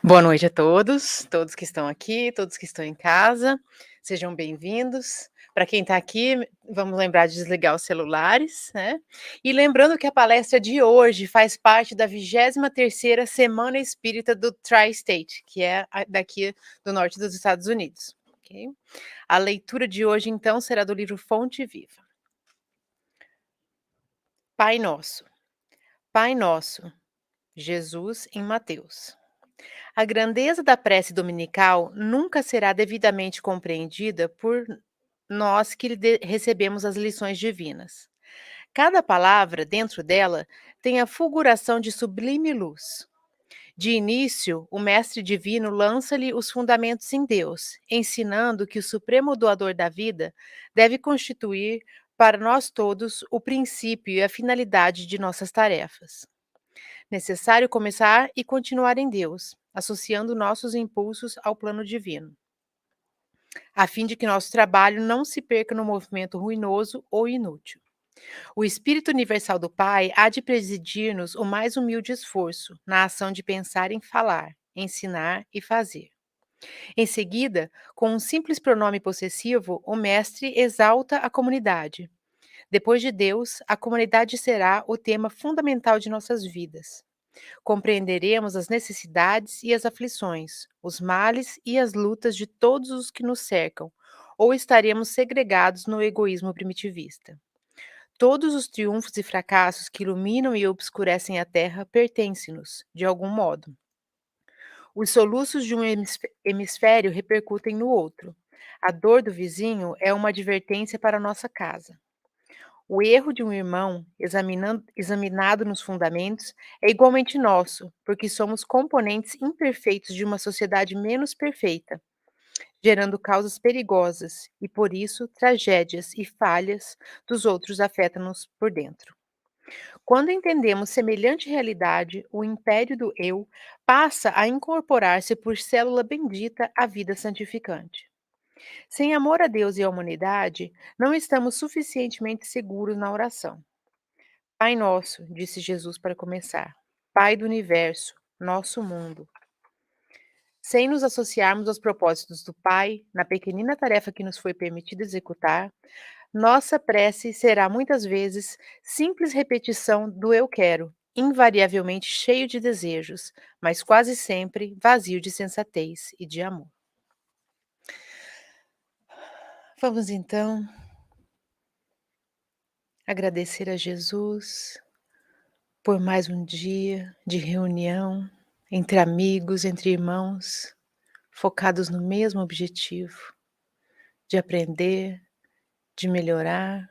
Boa noite a todos, todos que estão aqui, todos que estão em casa, sejam bem-vindos. Para quem está aqui, vamos lembrar de desligar os celulares, né? E lembrando que a palestra de hoje faz parte da 23ª Semana Espírita do Tri-State, que é daqui do norte dos Estados Unidos. Ok? A leitura de hoje, então, será do livro Fonte Viva. Pai Nosso. Pai Nosso, Jesus em Mateus. A grandeza da prece dominical nunca será devidamente compreendida por nós que recebemos as lições divinas. Cada palavra dentro dela tem a fulguração de sublime luz. De início, o Mestre Divino lança-lhe os fundamentos em Deus, ensinando que o Supremo Doador da vida deve constituir para nós todos o princípio e a finalidade de nossas tarefas. Necessário começar e continuar em Deus, associando nossos impulsos ao plano divino, a fim de que nosso trabalho não se perca no movimento ruinoso ou inútil. O Espírito Universal do Pai há de presidir-nos o mais humilde esforço na ação de pensar em falar, ensinar e fazer. Em seguida, com um simples pronome possessivo, o Mestre exalta a comunidade. Depois de Deus, a comunidade será o tema fundamental de nossas vidas. Compreenderemos as necessidades e as aflições, os males e as lutas de todos os que nos cercam, ou estaremos segregados no egoísmo primitivista. Todos os triunfos e fracassos que iluminam e obscurecem a terra pertencem-nos, de algum modo. Os soluços de um hemisfério repercutem no outro. A dor do vizinho é uma advertência para a nossa casa. O erro de um irmão, examinado nos fundamentos, é igualmente nosso, porque somos componentes imperfeitos de uma sociedade menos perfeita, gerando causas perigosas e, por isso, tragédias e falhas dos outros afetam-nos por dentro. Quando entendemos semelhante realidade, o império do eu passa a incorporar-se por célula bendita à vida santificante. Sem amor a Deus e à humanidade, não estamos suficientemente seguros na oração. Pai nosso, disse Jesus para começar, Pai do universo, nosso mundo. Sem nos associarmos aos propósitos do Pai, na pequenina tarefa que nos foi permitido executar, nossa prece será muitas vezes simples repetição do eu quero, invariavelmente cheio de desejos, mas quase sempre vazio de sensatez e de amor. Vamos então agradecer a Jesus por mais um dia de reunião entre amigos, entre irmãos, focados no mesmo objetivo, de aprender, de melhorar.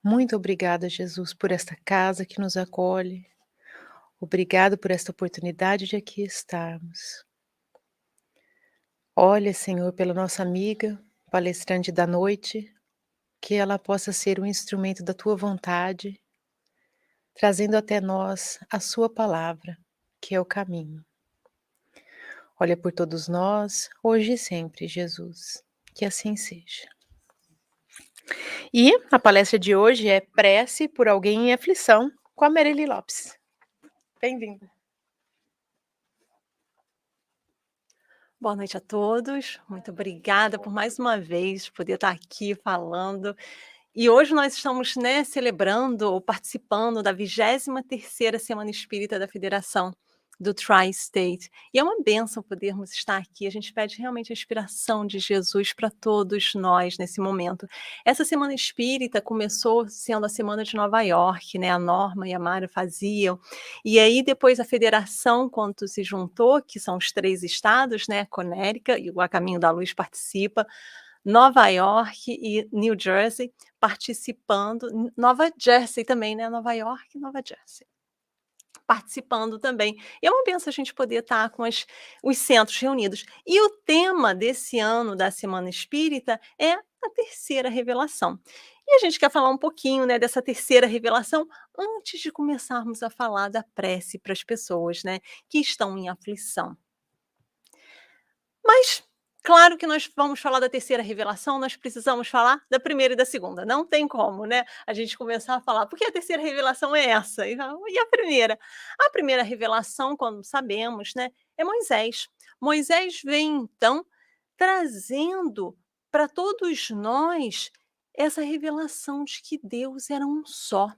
Muito obrigada, Jesus, por esta casa que nos acolhe. Obrigado por esta oportunidade de aqui estarmos. Olha, Senhor, pela nossa amiga, palestrante da noite, que ela possa ser um instrumento da Tua vontade, trazendo até nós a Sua palavra, que é o caminho. Olha por todos nós, hoje e sempre, Jesus. Que assim seja. E a palestra de hoje é Prece por Alguém em Aflição, com a Merely Lopes. Bem-vinda. Boa noite a todos, muito obrigada por mais uma vez poder estar aqui falando. E hoje nós estamos, celebrando ou participando da 23ª Semana Espírita da Federação do Tri-State. E é uma bênção podermos estar aqui. A gente pede realmente a inspiração de Jesus para todos nós nesse momento. Essa Semana Espírita começou sendo a Semana de Nova York, a Norma e a Mara faziam. E aí depois a federação, quando se juntou, que são os 3 estados, Connecticut, e o A Caminho da Luz participa, Nova York e New Jersey participando, Nova Jersey também, Nova York e Nova Jersey, participando também. E é uma benção a gente poder estar com os centros reunidos. E o tema desse ano da Semana Espírita é a terceira revelação. E a gente quer falar um pouquinho, dessa terceira revelação antes de começarmos a falar da prece para as pessoas, que estão em aflição. Mas Claro que nós vamos falar da terceira revelação, nós precisamos falar da primeira e da segunda, não tem como, né, a gente começar a falar, porque a terceira revelação é essa, e a primeira? A primeira revelação, como sabemos, né, é Moisés. Moisés vem então trazendo para todos nós essa revelação de que Deus era um só.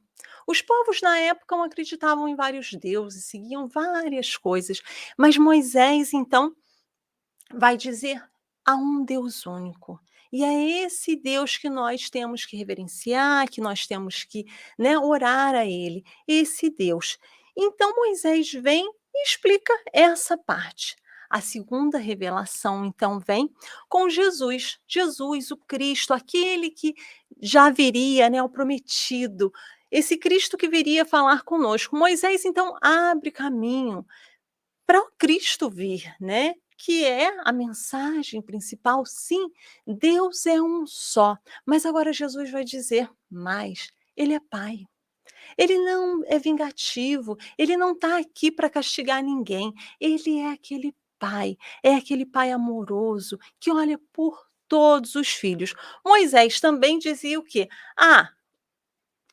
Os povos na época não acreditavam em vários deuses, seguiam várias coisas, mas Moisés então vai dizer: há um Deus único. E é esse Deus que nós temos que reverenciar, que nós temos que, né, orar a Ele, esse Deus. Então Moisés vem e explica essa parte. A segunda revelação, então, vem com Jesus, Jesus, o Cristo, aquele que já viria, né, o prometido, esse Cristo que viria falar conosco. Moisés, então, abre caminho para o Cristo vir, né, que é a mensagem principal. Sim, Deus é um só, mas agora Jesus vai dizer mais, ele é Pai. Ele não é vingativo, ele não está aqui para castigar ninguém, ele é aquele pai amoroso que olha por todos os filhos. Moisés também dizia o quê? Ah,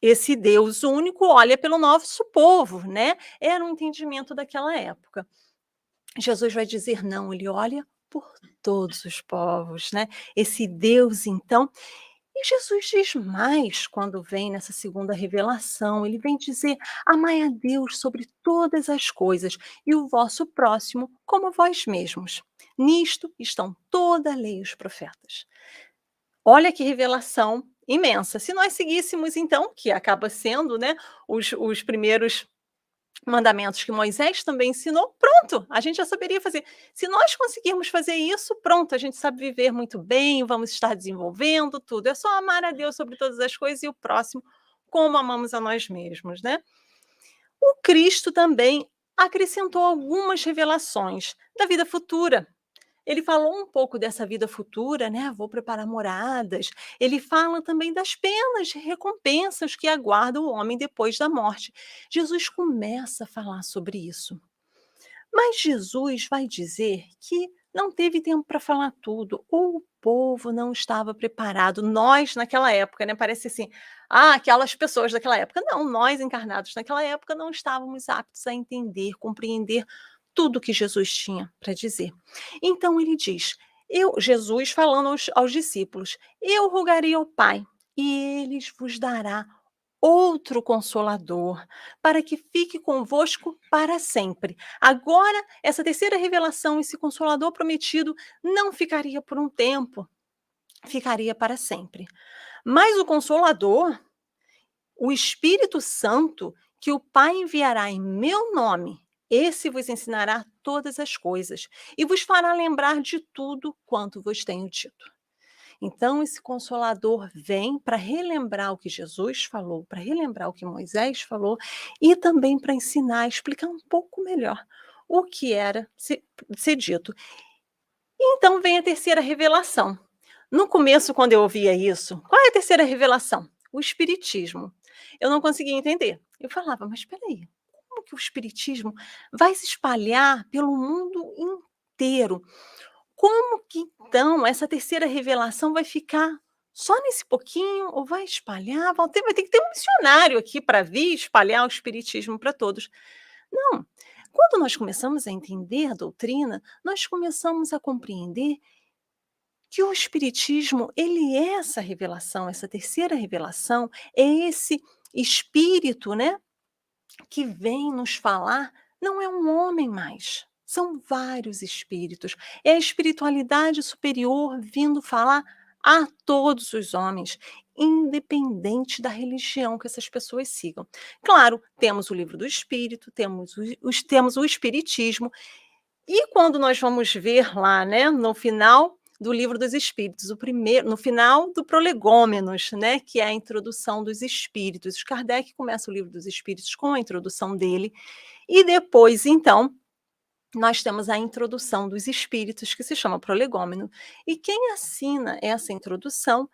esse Deus único olha pelo nosso povo, né? Era um entendimento daquela época. Jesus vai dizer: "Não, ele olha por todos os povos", né, esse Deus então. E Jesus diz mais quando vem nessa segunda revelação, ele vem dizer: "Amai a Deus sobre todas as coisas e o vosso próximo como a vós mesmos. Nisto estão toda a lei e os profetas". Olha que revelação imensa. Se nós seguíssemos então, que acaba sendo, né, os primeiros mandamentos que Moisés também ensinou, pronto, a gente já saberia fazer. Se nós conseguirmos fazer isso, pronto, a gente sabe viver muito bem, vamos estar desenvolvendo tudo. É só amar a Deus sobre todas as coisas e o próximo como amamos a nós mesmos, né? O Cristo também acrescentou algumas revelações da vida futura. Ele falou um pouco dessa vida futura, né? Vou preparar moradas. Ele fala também das penas de recompensas que aguardam o homem depois da morte. Jesus começa a falar sobre isso. Mas Jesus vai dizer que não teve tempo para falar tudo, ou o povo não estava preparado. Nós, naquela época, né? Parece assim, aquelas pessoas daquela época. Não, nós encarnados naquela época não estávamos aptos a entender, compreender tudo que Jesus tinha para dizer. Então ele diz: Jesus falando aos discípulos, eu rogarei ao Pai, e ele vos dará outro consolador, para que fique convosco para sempre. Agora, essa terceira revelação, esse consolador prometido, não ficaria por um tempo, ficaria para sempre. Mas o consolador, o Espírito Santo, que o Pai enviará em meu nome, esse vos ensinará todas as coisas e vos fará lembrar de tudo quanto vos tenho dito. Então, esse Consolador vem para relembrar o que Jesus falou, para relembrar o que Moisés falou e também para ensinar, explicar um pouco melhor o que era ser dito. Então vem a terceira revelação. No começo, quando eu ouvia isso, qual é a terceira revelação? O Espiritismo. Eu não conseguia entender. Eu falava, mas espera aí, como que o Espiritismo vai se espalhar pelo mundo inteiro? Como que então essa terceira revelação vai ficar só nesse pouquinho ou vai espalhar? Vai ter que ter um missionário aqui para vir espalhar o espiritismo para todos. Não, quando nós começamos a entender a doutrina, nós começamos a compreender que o espiritismo, ele é essa revelação, essa terceira revelação, é esse espírito, né, que vem nos falar, não é um homem mais, são vários espíritos. É a espiritualidade superior vindo falar a todos os homens, independente da religião que essas pessoas sigam. Claro, temos o livro do Espírito, temos o Espiritismo, e quando nós vamos ver lá, né, no final do Livro dos Espíritos, o primeiro, no final do Prolegômenos, né, que é a introdução dos espíritos. Kardec começa o Livro dos Espíritos com a introdução dele, e depois, então, nós temos a introdução dos espíritos, que se chama Prolegômeno. E quem assina essa introdução,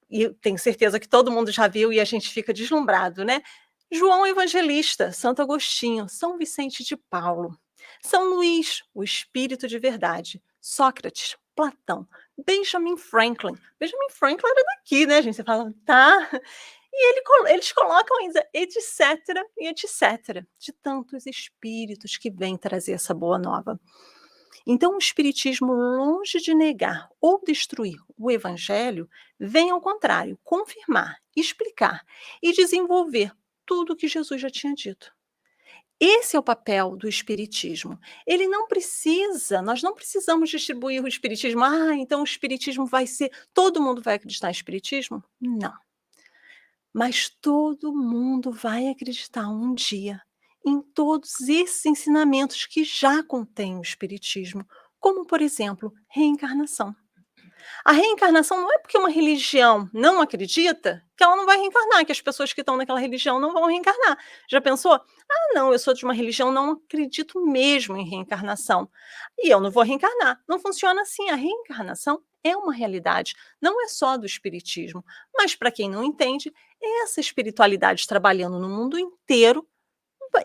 e eu tenho certeza que todo mundo já viu e a gente fica deslumbrado, né? João Evangelista, Santo Agostinho, São Vicente de Paulo, São Luís, o Espírito de Verdade, Sócrates, Platão, Benjamin Franklin. Benjamin Franklin era daqui, né, gente? Você fala, tá. E eles colocam ainda etc, e etc, de tantos espíritos que vêm trazer essa boa nova. Então, o espiritismo, longe de negar ou destruir o evangelho, vem ao contrário, confirmar, explicar e desenvolver tudo o que Jesus já tinha dito. Esse é o papel do espiritismo. Ele não precisa, nós não precisamos distribuir o espiritismo. Ah, então o espiritismo vai ser, todo mundo vai acreditar em espiritismo? Não. Mas todo mundo vai acreditar um dia em todos esses ensinamentos que já contém o espiritismo, como, por exemplo, reencarnação. A reencarnação não é porque uma religião não acredita que ela não vai reencarnar, que as pessoas que estão naquela religião não vão reencarnar. Já pensou? Ah, não, eu sou de uma religião, não acredito mesmo em reencarnação. E eu não vou reencarnar. Não funciona assim. A reencarnação é uma realidade, não é só do espiritismo. Mas para quem não entende, essa espiritualidade trabalhando no mundo inteiro,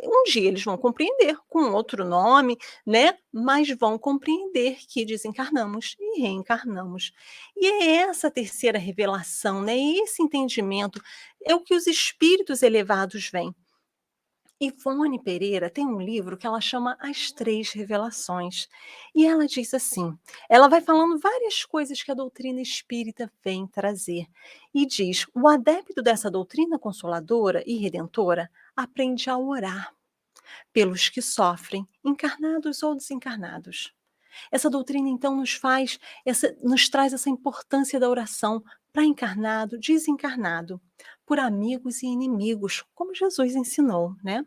um dia eles vão compreender com outro nome, né, mas vão compreender que desencarnamos e reencarnamos. E é essa terceira revelação, né, esse entendimento é o que os espíritos elevados veem. Ivone Pereira tem um livro que ela chama As Três Revelações. E ela diz assim: ela vai falando várias coisas que a doutrina espírita vem trazer. E diz: o adepto dessa doutrina consoladora e redentora aprende a orar pelos que sofrem, encarnados ou desencarnados. Essa doutrina, então, nos traz essa importância da oração para encarnado, desencarnado, por amigos e inimigos, como Jesus ensinou, né?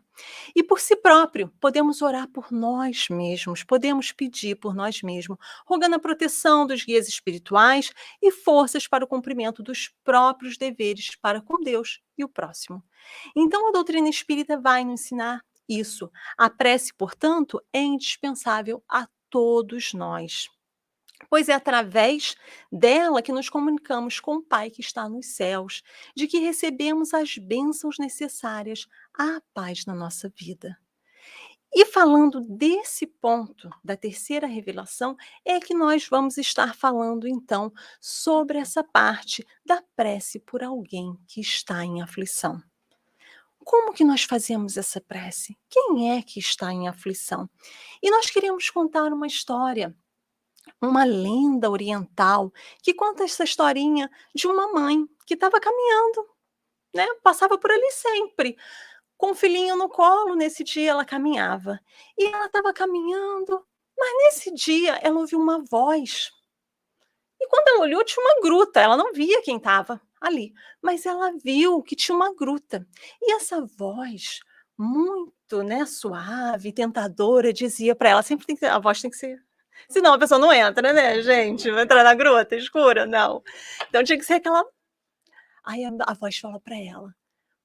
E por si próprio, podemos orar por nós mesmos, podemos pedir por nós mesmos, rogando a proteção dos guias espirituais e forças para o cumprimento dos próprios deveres para com Deus e o próximo. Então, a doutrina espírita vai nos ensinar isso. A prece, portanto, é indispensável a todos nós, pois é através dela que nos comunicamos com o Pai que está nos céus, de que recebemos as bênçãos necessárias à paz na nossa vida. E falando desse ponto da terceira revelação, é que nós vamos estar falando então sobre essa parte da prece por alguém que está em aflição. Como que nós fazemos essa prece? Quem é que está em aflição? E nós queremos contar uma história, uma lenda oriental, que conta essa historinha de uma mãe que estava caminhando, né? Passava por ali sempre, com o filhinho no colo. Nesse dia ela caminhava. E ela estava caminhando, mas nesse dia ela ouviu uma voz. E quando ela olhou, tinha uma gruta. Ela não via quem estava ali, mas ela viu que tinha uma gruta. E essa voz, muito, né, suave, tentadora, dizia para ela, sempre tem que ser, a voz tem que ser, senão a pessoa não entra, né, gente? Vai entrar na gruta escura? Não. Então tinha que ser aquela. Aí a voz fala para ela: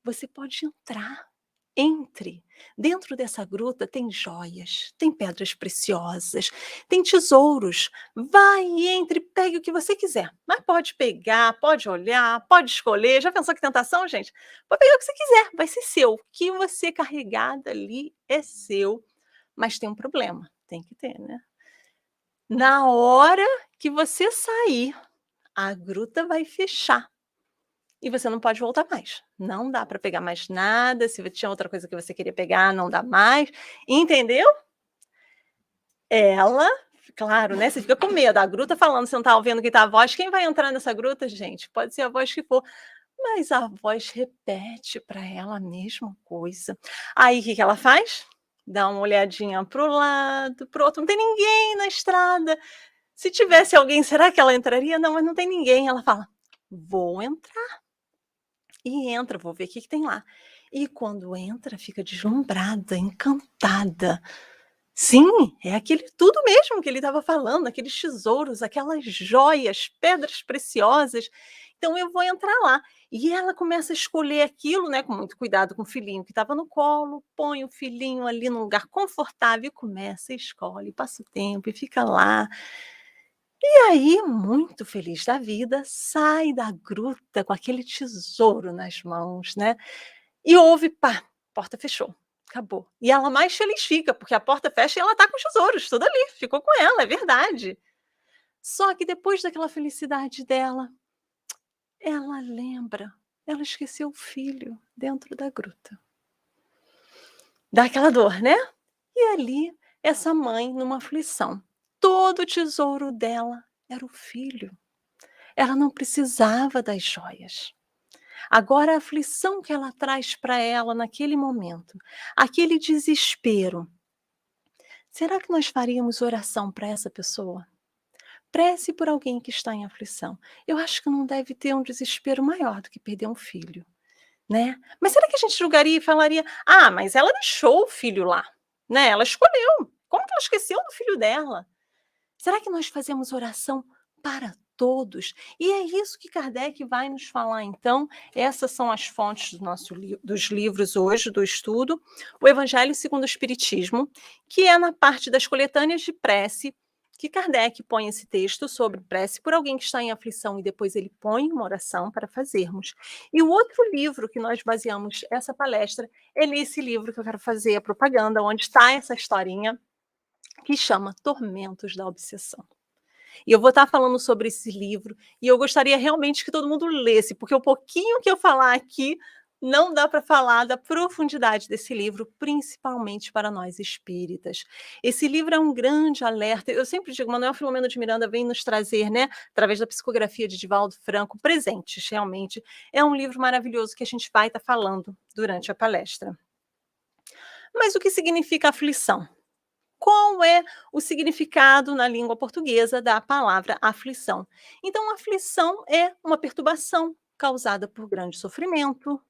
você pode entrar. Entre. Dentro dessa gruta tem joias, tem pedras preciosas, tem tesouros. Vai e entre, pegue o que você quiser. Mas pode pegar, pode olhar, pode escolher. Já pensou que tentação, gente? Pode pegar o que você quiser, vai ser seu. O que você carregar dali é seu. Mas tem um problema, tem que ter, né? Na hora que você sair, a gruta vai fechar. E você não pode voltar mais. Não dá para pegar mais nada, se tinha outra coisa que você queria pegar, não dá mais, entendeu? Ela, claro, né, você fica com medo, a gruta falando, você não tá ouvindo que tá a voz, quem vai entrar nessa gruta, gente? Pode ser a voz que for, mas a voz repete para ela a mesma coisa. Aí o que que ela faz? Dá uma olhadinha para o lado, para o outro, não tem ninguém na estrada. Se tivesse alguém, será que ela entraria? Não, mas não tem ninguém. Ela fala: vou entrar. E entra, vou ver o que que tem lá. E quando entra, fica deslumbrada, encantada. Sim, é aquele tudo mesmo que ele estava falando, aqueles tesouros, aquelas joias, pedras preciosas. Então eu vou entrar lá. E ela começa a escolher aquilo, né, com muito cuidado com o filhinho que estava no colo, põe o filhinho ali num lugar confortável e começa, escolhe, passa o tempo e fica lá. E aí, muito feliz da vida, sai da gruta com aquele tesouro nas mãos, né, e ouve, pá, porta fechou, acabou. E ela mais feliz fica, porque a porta fecha e ela tá com os tesouros, tudo ali, ficou com ela, é verdade. Só que depois daquela felicidade dela, ela lembra, ela esqueceu o filho dentro da gruta. Dá aquela dor, né? E ali, essa mãe numa aflição. Todo o tesouro dela era o filho. Ela não precisava das joias. Agora a aflição que ela traz para ela naquele momento, aquele desespero. Será que nós faríamos oração para essa pessoa? Prece por alguém que está em aflição. Eu acho que não deve ter um desespero maior do que perder um filho, né. Mas será que a gente julgaria e falaria: "Ah, mas ela deixou o filho lá, né, ela escolheu, como que ela esqueceu do filho dela?". Será que nós fazemos oração para todos? E é isso que Kardec vai nos falar então, essas são as fontes do nosso dos livros hoje, do estudo, o Evangelho segundo o Espiritismo, que é na parte das coletâneas de prece, que Kardec põe esse texto sobre prece por alguém que está em aflição e depois ele põe uma oração para fazermos. E o outro livro que nós baseamos essa palestra é nesse livro que eu quero fazer a propaganda, onde está essa historinha, que chama Tormentos da Obsessão. E eu vou estar falando sobre esse livro, e eu gostaria realmente que todo mundo lesse, porque o pouquinho que eu falar aqui não dá para falar da profundidade desse livro, principalmente para nós espíritas. Esse livro é um grande alerta. Eu sempre digo, Manuel Filomeno de Miranda vem nos trazer, né, através da psicografia de Divaldo Franco, presentes realmente. É um livro maravilhoso que a gente vai estar falando durante a palestra. Mas o que significa aflição? Qual é o significado na língua portuguesa da palavra aflição? Então, aflição é uma perturbação causada por grande sofrimento,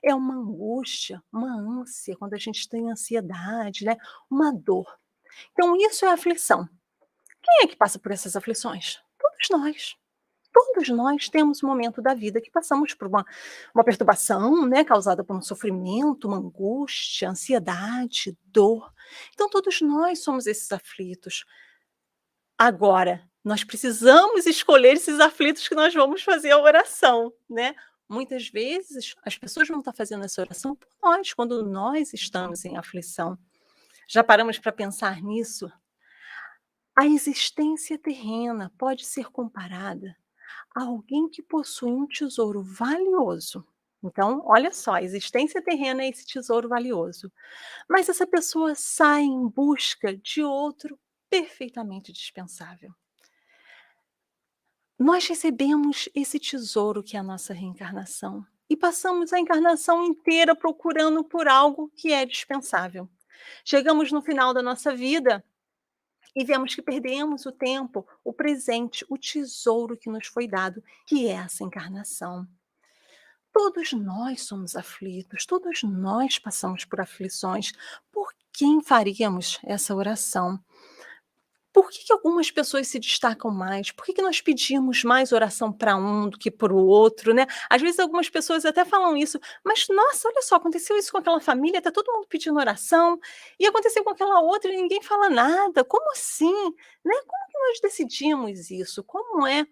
é uma angústia, uma ânsia, quando a gente tem ansiedade, né? Uma dor. Então, isso é aflição. Quem é que passa por essas aflições? Todos nós. Todos nós temos um momento da vida que passamos por uma perturbação, né, causada por um sofrimento, uma angústia, ansiedade, dor. Então, todos nós somos esses aflitos. Agora, nós precisamos escolher esses aflitos que nós vamos fazer a oração, né? Muitas vezes as pessoas vão estar fazendo essa oração por nós, quando nós estamos em aflição. Já paramos para pensar nisso? A existência terrena pode ser comparada alguém que possui um tesouro valioso. Então, olha só, a existência terrena é esse tesouro valioso. Mas essa pessoa sai em busca de outro perfeitamente dispensável. Nós recebemos esse tesouro que é a nossa reencarnação e passamos a encarnação inteira procurando por algo que é dispensável. Chegamos no final da nossa vida e vemos que perdemos o tempo, o presente, o tesouro que nos foi dado, que é essa encarnação. Todos nós somos aflitos, todos nós passamos por aflições. Por quem faríamos essa oração? Por que algumas pessoas se destacam mais? Por que nós pedimos mais oração para um do que para o outro, né? Às vezes algumas pessoas até falam isso, mas nossa, olha só, aconteceu isso com aquela família, está todo mundo pedindo oração, e aconteceu com aquela outra e ninguém fala nada. Como assim? Né? Como que nós decidimos isso? Como é?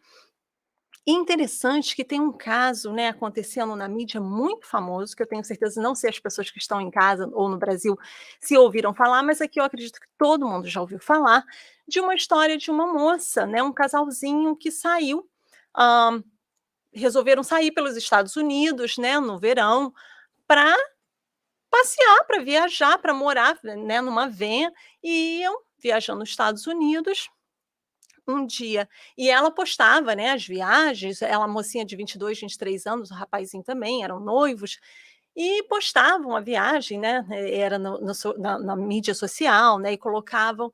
E interessante que tem um caso, né, acontecendo na mídia muito famoso, que eu tenho certeza, não sei as pessoas que estão em casa ou no Brasil se ouviram falar, mas aqui eu acredito que todo mundo já ouviu falar, de uma história de uma moça, né, um casalzinho que saiu, hã, resolveram sair pelos Estados Unidos, né, no verão, para passear, para viajar, para morar, né, numa van, e iam viajando nos Estados Unidos um dia. E ela postava, né, as viagens, ela mocinha de 22, 23 anos, o rapazinho também, eram noivos, e postavam a viagem, né, era na mídia social, né, e colocavam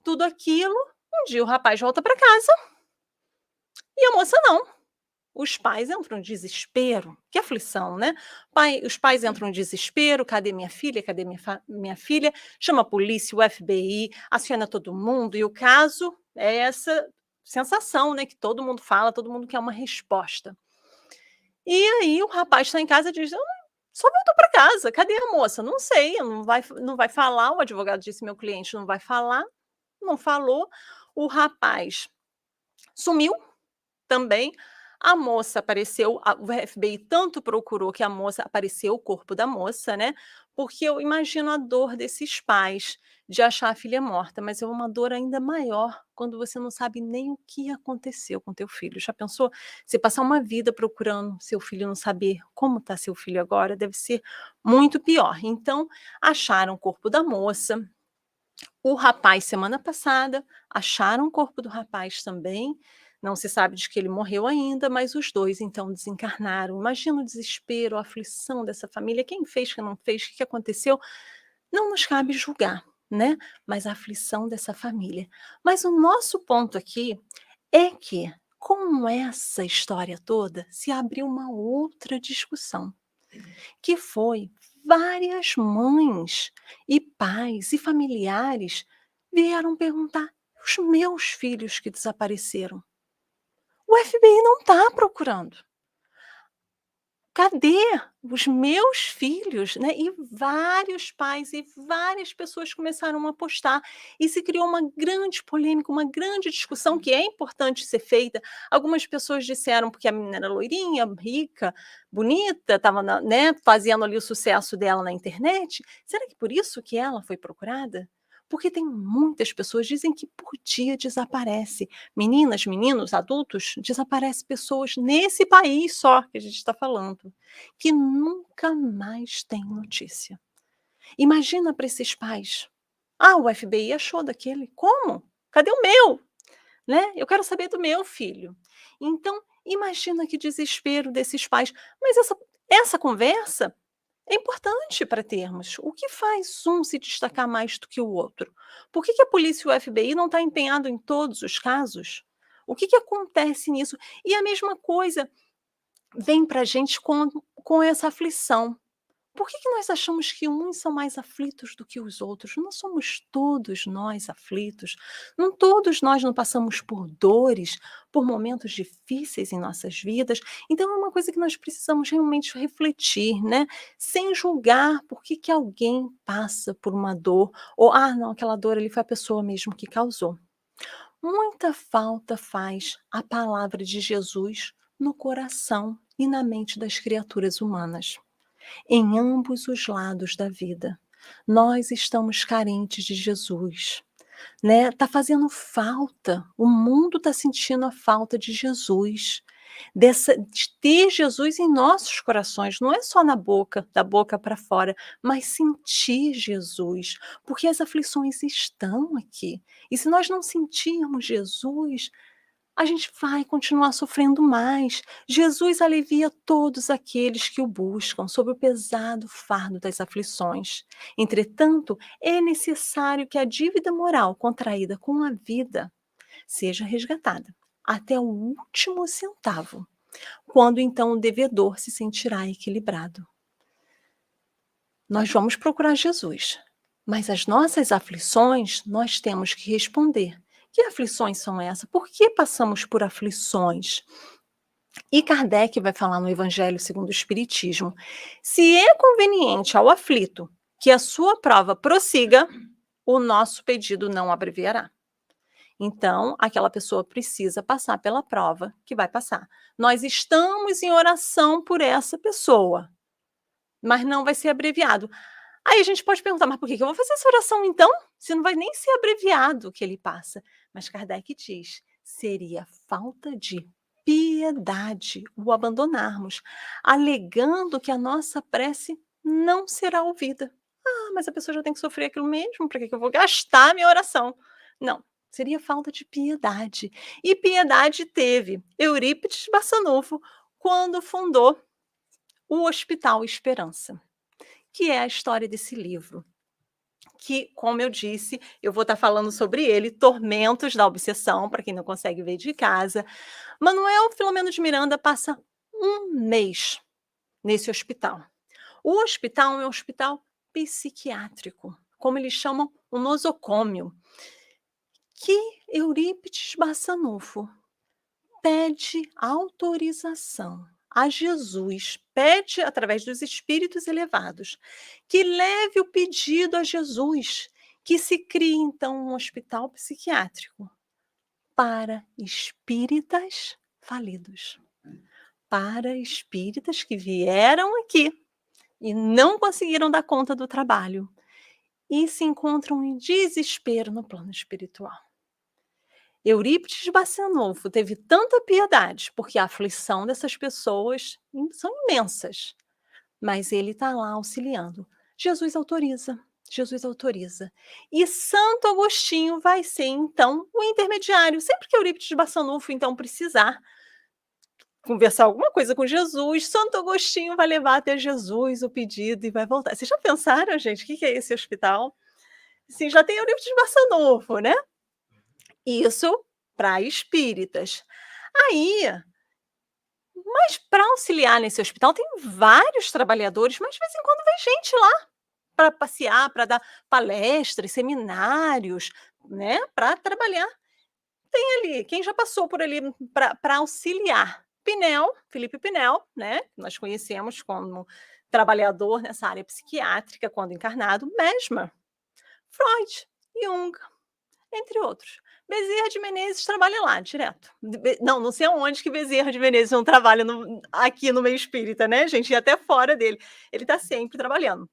tudo aquilo. Um dia o rapaz volta para casa e a moça não. Os pais entram em desespero, que aflição, né. Os pais entram em desespero: "Cadê minha filha? Cadê minha filha?". Chama a polícia, o FBI, aciona todo mundo e o caso é essa sensação, né, que todo mundo fala, todo mundo quer uma resposta. E aí o rapaz está em casa e diz: "Eu só voltou para casa, cadê a moça?". "Não sei, não vai falar", o advogado disse: "Meu cliente não vai falar", não falou. O rapaz sumiu também. A moça apareceu, o FBI tanto procurou que a moça apareceu o corpo da moça, né, porque eu imagino a dor desses pais de achar a filha morta, mas é uma dor ainda maior quando você não sabe nem o que aconteceu com teu filho. Já pensou? Você passar uma vida procurando seu filho e não saber como está seu filho agora, deve ser muito pior. Então, acharam o corpo da moça, o rapaz semana passada, acharam o corpo do rapaz também, não se sabe de que ele morreu ainda, mas os 2 então desencarnaram. Imagina o desespero, a aflição dessa família, quem fez, quem não fez, o que que aconteceu, não nos cabe julgar, né, mas a aflição dessa família. Mas o nosso ponto aqui é que, com essa história toda, se abriu uma outra discussão, que foi várias mães e pais e familiares vieram perguntar: "Os meus filhos que desapareceram, o FBI não está procurando. Cadê os meus filhos?", né, e vários pais e várias pessoas começaram a postar, e se criou uma grande polêmica, uma grande discussão que é importante ser feita. Algumas pessoas disseram porque a menina era loirinha, rica, bonita, estava né, fazendo ali o sucesso dela na internet. Será que por isso que ela foi procurada? Porque tem muitas pessoas dizem que por dia desaparece. Meninas, meninos, adultos, desaparece pessoas nesse país só que a gente está falando, que nunca mais tem notícia. Imagina para esses pais: "Ah, o FBI achou daquele. Como? Cadê o meu? Né? Eu quero saber do meu filho". Então, imagina que desespero desses pais. Mas essa conversa é importante para termos. O que faz um se destacar mais do que o outro? Por que que a polícia e o FBI não está empenhado em todos os casos? O que que acontece nisso? E a mesma coisa vem para a gente com essa aflição. Por que que nós achamos que uns são mais aflitos do que os outros? Não somos todos nós aflitos, não todos nós não passamos por dores, por momentos difíceis em nossas vidas. Então é uma coisa que nós precisamos realmente refletir, né, sem julgar por que que alguém passa por uma dor ou: "Ah, não, aquela dor ali foi a pessoa mesmo que causou". Muita falta faz a palavra de Jesus no coração e na mente das criaturas humanas. Em ambos os lados da vida, nós estamos carentes de Jesus, né, tá fazendo falta, o mundo está sentindo a falta de Jesus, de ter Jesus em nossos corações, não é só na boca, da boca para fora, mas sentir Jesus, porque as aflições estão aqui, e se nós não sentirmos Jesus, a gente vai continuar sofrendo mais. Jesus alivia todos aqueles que o buscam sob o pesado fardo das aflições. Entretanto, é necessário que a dívida moral contraída com a vida seja resgatada até o último centavo, quando então o devedor se sentirá equilibrado. Nós vamos procurar Jesus, mas as nossas aflições nós temos que responder. Que aflições são essas? Por que passamos por aflições? E Kardec vai falar no Evangelho segundo o Espiritismo: se é conveniente ao aflito que a sua prova prossiga, o nosso pedido não abreviará. Então, aquela pessoa precisa passar pela prova que vai passar. Nós estamos em oração por essa pessoa, mas não vai ser abreviado. Aí a gente pode perguntar: "Mas por que que eu vou fazer essa oração então, se não vai nem ser abreviado o que ele passa?". Mas Kardec diz: seria falta de piedade o abandonarmos, alegando que a nossa prece não será ouvida. "Ah, mas a pessoa já tem que sofrer aquilo mesmo, para que que eu vou gastar a minha oração?". Não, seria falta de piedade. E piedade teve Eurípides Barçanufo quando fundou o Hospital Esperança, que é a história desse livro, que, como eu disse, eu vou estar falando sobre ele, Tormentos da Obsessão, para quem não consegue ver de casa. Manuel Filomeno de Miranda passa um mês nesse hospital. O hospital é um hospital psiquiátrico, como eles chamam, o nosocômio, que Eurípides Barçanufo pede autorização a Jesus, pede através dos espíritos elevados, que leve o pedido a Jesus, que se crie então um hospital psiquiátrico para espíritas falidos, para espíritas que vieram aqui e não conseguiram dar conta do trabalho e se encontram em desespero no plano espiritual. Eurípides Barçanufo teve tanta piedade, porque a aflição dessas pessoas são imensas, mas ele está lá auxiliando. Jesus autoriza, Jesus autoriza. E Santo Agostinho vai ser, então, o intermediário. Sempre que Eurípides Barçanufo, então, precisar conversar alguma coisa com Jesus, Santo Agostinho vai levar até Jesus o pedido e vai voltar. Vocês já pensaram, gente, o que é esse hospital? Sim, já tem Eurípides Barçanufo, né? Isso para espíritas. Aí, mas para auxiliar nesse hospital tem vários trabalhadores, mas de vez em quando vem gente lá para passear, para dar palestras, seminários, né, para trabalhar. Tem ali, quem já passou por ali para auxiliar? Pinel, Felipe Pinel, né, que nós conhecemos como trabalhador nessa área psiquiátrica quando encarnado, Mesmer, Freud, Jung, entre outros. Bezerra de Menezes trabalha lá direto. Não sei aonde que Bezerra de Menezes não trabalha aqui no meio espírita, né, gente, e até fora dele. Ele está sempre trabalhando.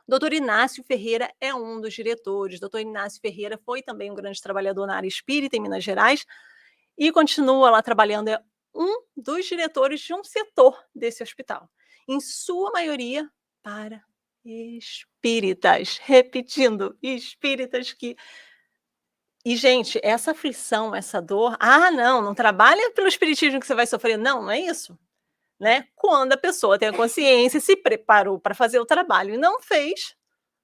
Doutor Inácio Ferreira é um dos diretores. Doutor Inácio Ferreira foi também um grande trabalhador na área espírita em Minas Gerais e continua lá trabalhando. É um dos diretores de um setor desse hospital, em sua maioria para espíritas. Repetindo, espíritas que e, gente, essa aflição, essa dor, não trabalha pelo espiritismo que você vai sofrer, não é isso, né. Quando a pessoa tem a consciência, se preparou para fazer o trabalho e não fez,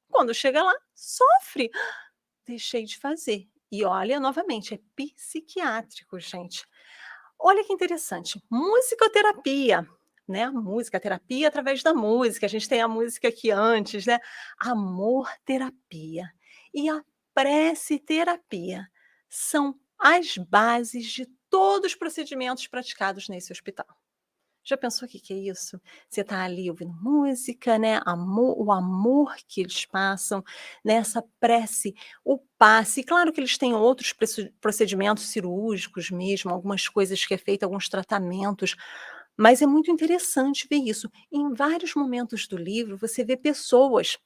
quando chega lá, sofre. Deixei de fazer. E olha, novamente, é psiquiátrico, gente. Olha que interessante, musicoterapia, né, a música, a terapia através da música, a gente tem a música aqui antes, né, amor-terapia e a prece-terapia são as bases de todos os procedimentos praticados nesse hospital. Já pensou o que que é isso? Você está ali ouvindo música, né, o amor que eles passam, nessa prece, o passe. Claro que eles têm outros procedimentos cirúrgicos mesmo, algumas coisas que é feito, alguns tratamentos, mas é muito interessante ver isso. Em vários momentos do livro, você vê pessoas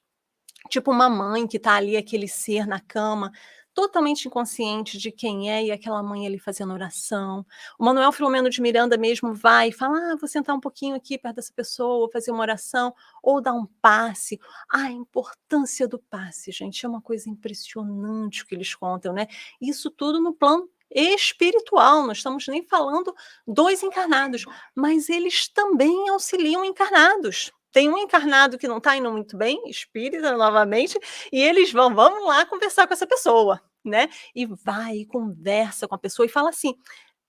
tipo uma mãe que está ali, aquele ser na cama, totalmente inconsciente de quem é, e aquela mãe ali fazendo oração. O Manuel Filomeno de Miranda mesmo vai e fala: "Ah, vou sentar um pouquinho aqui perto dessa pessoa, vou fazer uma oração", ou dar um passe. A importância do passe, gente, é uma coisa impressionante o que eles contam, né. Isso tudo no plano espiritual, não estamos nem falando dos encarnados, mas eles também auxiliam encarnados. Tem um encarnado que não está indo muito bem, espírita novamente, e eles vamos lá conversar com essa pessoa, né. E vai e conversa com a pessoa e fala assim,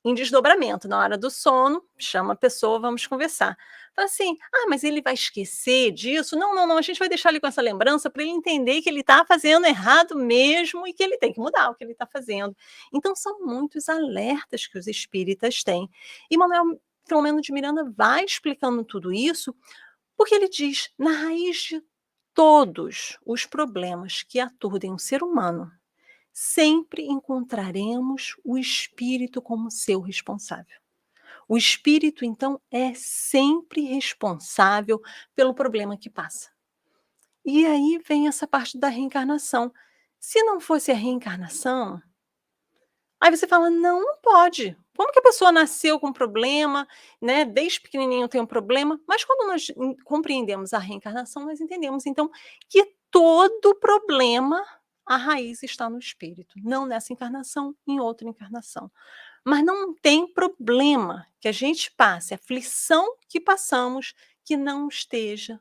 em desdobramento, na hora do sono, chama a pessoa, vamos conversar. Fala assim: "Ah, mas ele vai esquecer disso?". "Não, não, não, a gente vai deixar ele com essa lembrança para ele entender que ele está fazendo errado mesmo e que ele tem que mudar o que ele está fazendo". Então são muitos alertas que os espíritas têm. E Manuel Filomeno de Miranda vai explicando tudo isso porque ele diz: na raiz de todos os problemas que aturdem o ser humano, sempre encontraremos o espírito como seu responsável. O espírito, então, é sempre responsável pelo problema que passa. E aí vem essa parte da reencarnação. Se não fosse a reencarnação, aí você fala: "Não, não pode. Como que a pessoa nasceu com problema, né, desde pequenininho tem um problema", mas quando nós compreendemos a reencarnação, nós entendemos então que todo problema, a raiz está no espírito, não nessa encarnação, em outra encarnação. Mas não tem problema que a gente passe, aflição que passamos, que não esteja,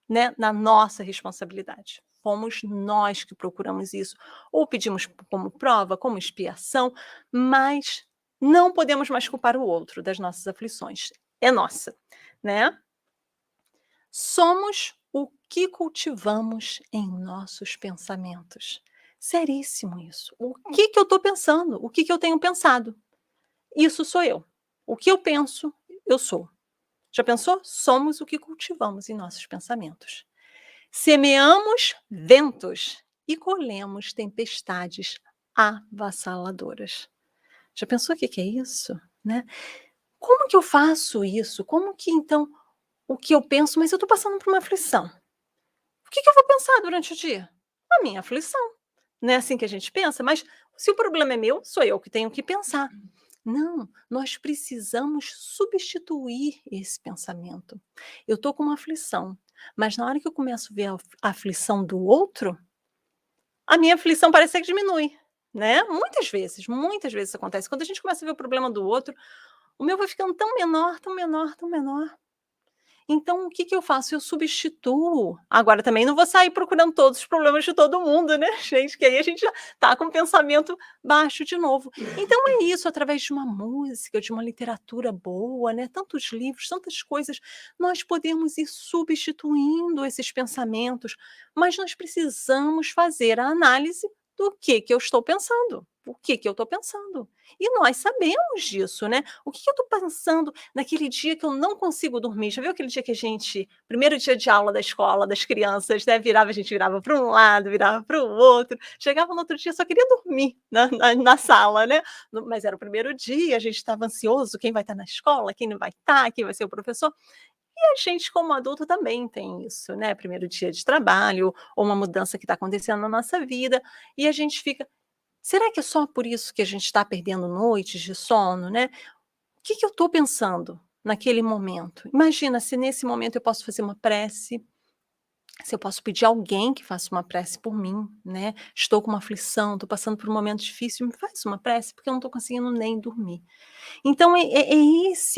né, na nossa responsabilidade. Fomos nós que procuramos isso, ou pedimos como prova, como expiação, mas não podemos mais culpar o outro das nossas aflições. É nossa, né? Somos o que cultivamos em nossos pensamentos. Seríssimo isso. O que que eu estou pensando? O que que eu tenho pensado? Isso sou eu. O que eu penso, eu sou. Já pensou? Somos o que cultivamos em nossos pensamentos. Semeamos ventos e colhemos tempestades avassaladoras. Já pensou o que que é isso, né? Como que eu faço isso? Como que então o que eu penso, mas eu estou passando por uma aflição. O que eu vou pensar durante o dia? A minha aflição. Não é assim que a gente pensa? Mas se o problema é meu, sou eu que tenho que pensar. Não, nós precisamos substituir esse pensamento. Eu estou com uma aflição, mas na hora que eu começo a ver a aflição do outro, a minha aflição parece que diminui, né? Muitas vezes isso acontece. Quando a gente começa a ver o problema do outro, o meu vai ficando tão menor, tão menor, tão menor. Então o que eu faço? Eu substituo. Agora também não vou sair procurando todos os problemas de todo mundo, né, gente, que aí a gente já tá com o pensamento baixo de novo. Então é isso, através de uma música, de uma literatura boa, né, tantos livros, tantas coisas, nós podemos ir substituindo esses pensamentos, mas nós precisamos fazer a análise do que eu estou pensando. O que eu estou pensando? E nós sabemos disso, né. O que eu estou pensando naquele dia que eu não consigo dormir? Já viu aquele dia que a gente primeiro dia de aula da escola, das crianças, né, a gente virava para um lado, virava para o outro, chegava no outro dia, só queria dormir na sala, né. Mas era o primeiro dia, a gente estava ansioso, quem vai estar na escola, quem não vai estar, quem vai ser o professor. E a gente como adulto também tem isso, né, primeiro dia de trabalho, ou uma mudança que está acontecendo na nossa vida, e a gente fica: "Será que é só por isso que a gente está perdendo noites de sono, né? O que eu estou pensando naquele momento? Imagina se nesse momento eu posso fazer uma prece, se eu posso pedir a alguém que faça uma prece por mim, né? Estou com uma aflição, estou passando por um momento difícil, me faz uma prece, porque eu não estou conseguindo nem dormir. Então é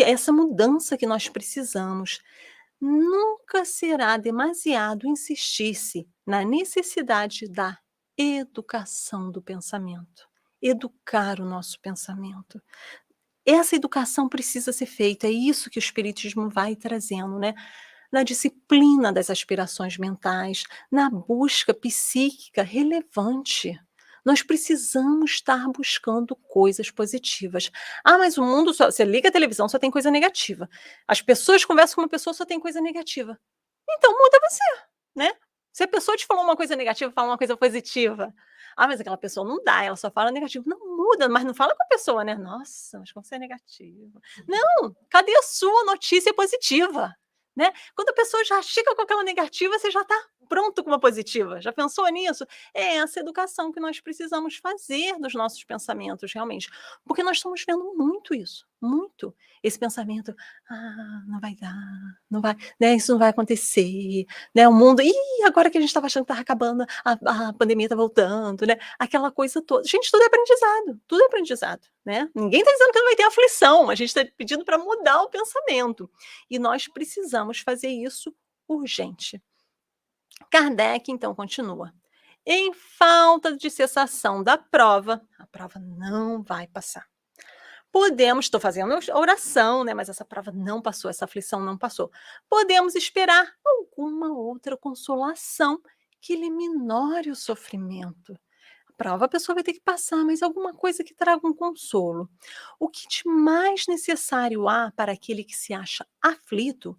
essa mudança que nós precisamos. Nunca será demasiado insistir-se na necessidade da educação do pensamento. Educar o nosso pensamento. Essa educação precisa ser feita, é isso que o espiritismo vai trazendo, né, na disciplina das aspirações mentais, na busca psíquica relevante. Nós precisamos estar buscando coisas positivas. "Ah, mas o mundo só", você liga a televisão, só tem coisa negativa. As pessoas conversam com uma pessoa, só tem coisa negativa. Então muda você, né. Se a pessoa te falou uma coisa negativa, fala uma coisa positiva. "Ah, mas aquela pessoa não dá, ela só fala negativo". Não, muda, mas não fala com a pessoa, né. "Nossa, mas como você é negativa". Não, cadê a sua notícia positiva, né. Quando a pessoa já chega com aquela negativa, você já está pronto com uma positiva. Já pensou nisso? É essa educação que nós precisamos fazer dos nossos pensamentos, realmente. Porque nós estamos vendo muito isso, muito. Esse pensamento: "Ah, não vai dar, não vai, né, isso não vai acontecer, né, o mundo, ih, agora que a gente estava achando que estava acabando, a pandemia está voltando", né, aquela coisa toda. Gente, tudo é aprendizado, né. Ninguém está dizendo que não vai ter aflição, a gente está pedindo para mudar o pensamento. E nós precisamos fazer isso urgente. Kardec então continua: "Em falta de cessação da prova, a prova não vai passar. Podemos, estou fazendo a oração, né, mas essa prova não passou, essa aflição não passou. Podemos esperar alguma outra consolação que lhe minore o sofrimento. A prova a pessoa vai ter que passar, mas alguma coisa que traga um consolo. O que de mais necessário há para aquele que se acha aflito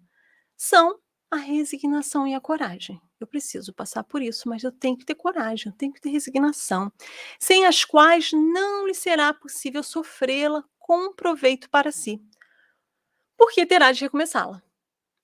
são a resignação e a coragem. Eu preciso passar por isso, mas eu tenho que ter coragem, eu tenho que ter resignação, sem as quais não lhe será possível sofrê-la com proveito para si, porque terá de recomeçá-la.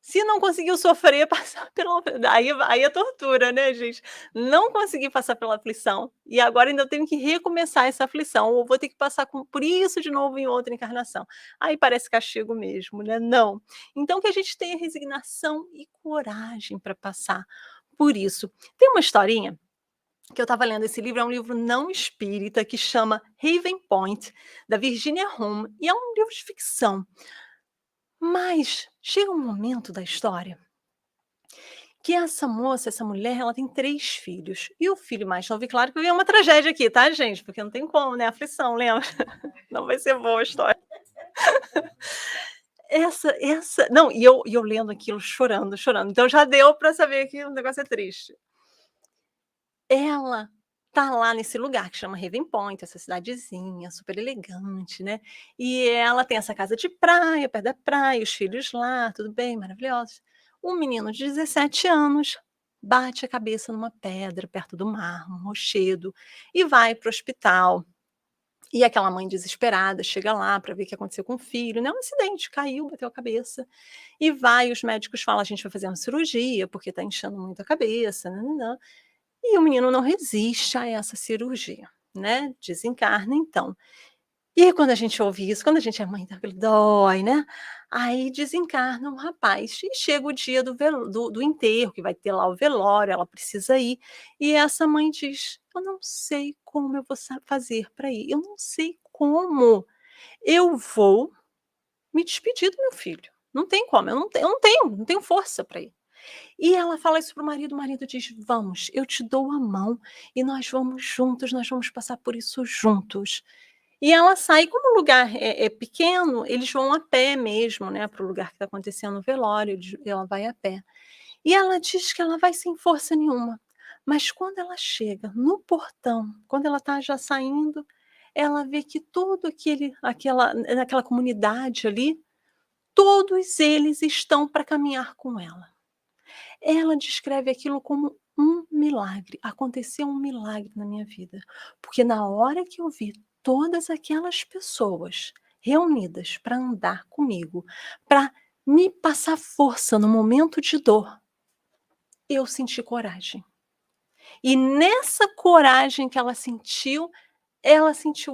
Se não conseguiu sofrer, passar pela, aí é tortura, né, gente. Não consegui passar pela aflição, e agora ainda tenho que recomeçar essa aflição, ou vou ter que passar por isso de novo em outra encarnação. Aí parece castigo mesmo, né, não. Então que a gente tenha resignação e coragem para passar por isso. Tem uma historinha que eu estava lendo, esse livro é um livro não espírita, que chama Raven Point, da Virginia Home, e é um livro de ficção. Mas chega um momento da história que essa moça, essa mulher, ela tem 3 filhos, e o filho mais novo, e claro que vem uma tragédia aqui, tá, gente, porque não tem como, né, aflição, lembra? Não vai ser boa a história. Essa não, e eu lendo aquilo chorando, chorando, então já deu para saber que o negócio é triste. Ela tá lá nesse lugar que chama Raven Point, essa cidadezinha super elegante, né, e ela tem essa casa de praia, perto da praia, os filhos lá, tudo bem, maravilhosos. Um menino de 17 anos bate a cabeça numa pedra perto do mar, um rochedo, e vai para o hospital. E aquela mãe desesperada chega lá para ver o que aconteceu com o filho, né, um acidente, caiu, bateu a cabeça, e vai, os médicos falam: "A gente vai fazer uma cirurgia, porque está inchando muito a cabeça, nã-nã-nã", e o menino não resiste a essa cirurgia, né, desencarna então. E aí quando a gente ouve isso, quando a gente é mãe, dá aquele dói, né. Aí desencarna o rapaz e chega o dia do enterro, que vai ter lá o velório, ela precisa ir, e essa mãe diz: "Eu não sei como eu vou fazer para ir, eu não sei como eu vou me despedir do meu filho, não tem como, eu não tenho força para ir". E ela fala isso para o marido diz: "Vamos, eu te dou a mão e nós vamos juntos, nós vamos passar por isso juntos". E ela sai, como o lugar é pequeno, eles vão a pé mesmo, né, para o lugar que está acontecendo o velório, ela vai a pé. E ela diz que ela vai sem força nenhuma, mas quando ela chega no portão, quando ela está já saindo, ela vê que todo naquela comunidade ali, todos eles estão para caminhar com ela. Ela descreve aquilo como um milagre, aconteceu um milagre na minha vida, porque na hora que eu vi todas aquelas pessoas reunidas para andar comigo, para me passar força no momento de dor, eu senti coragem. E nessa coragem que ela sentiu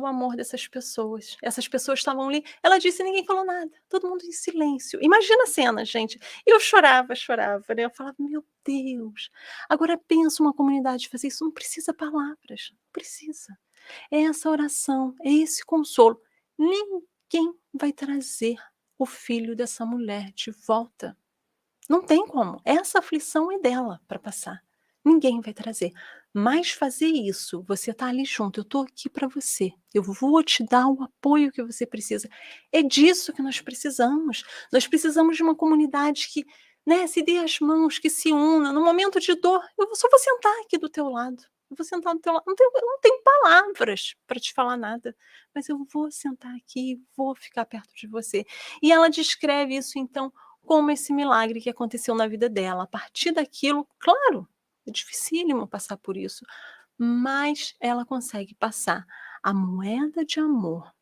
o amor dessas pessoas. Essas pessoas estavam ali, ela disse e ninguém falou nada, todo mundo em silêncio. Imagina a cena, gente. Eu chorava, chorava, né, eu falava: "Meu Deus". Agora pensa uma comunidade fazer isso, não precisa palavras, não precisa. É essa oração, é esse consolo. Ninguém vai trazer o filho dessa mulher de volta. Não tem como, essa aflição é dela para passar, ninguém vai trazer. Mas fazer isso, você tá ali junto, eu tô aqui para você, eu vou te dar o apoio que você precisa. É disso que nós precisamos de uma comunidade que, né, se dê as mãos, que se una, no momento de dor, eu só vou sentar aqui do teu lado, eu vou sentar do teu lado, eu não tenho palavras para te falar nada, mas eu vou sentar aqui e vou ficar perto de você. E ela descreve isso então como esse milagre que aconteceu na vida dela. A partir daquilo, claro, é dificílimo passar por isso, mas ela consegue passar. A moeda de amor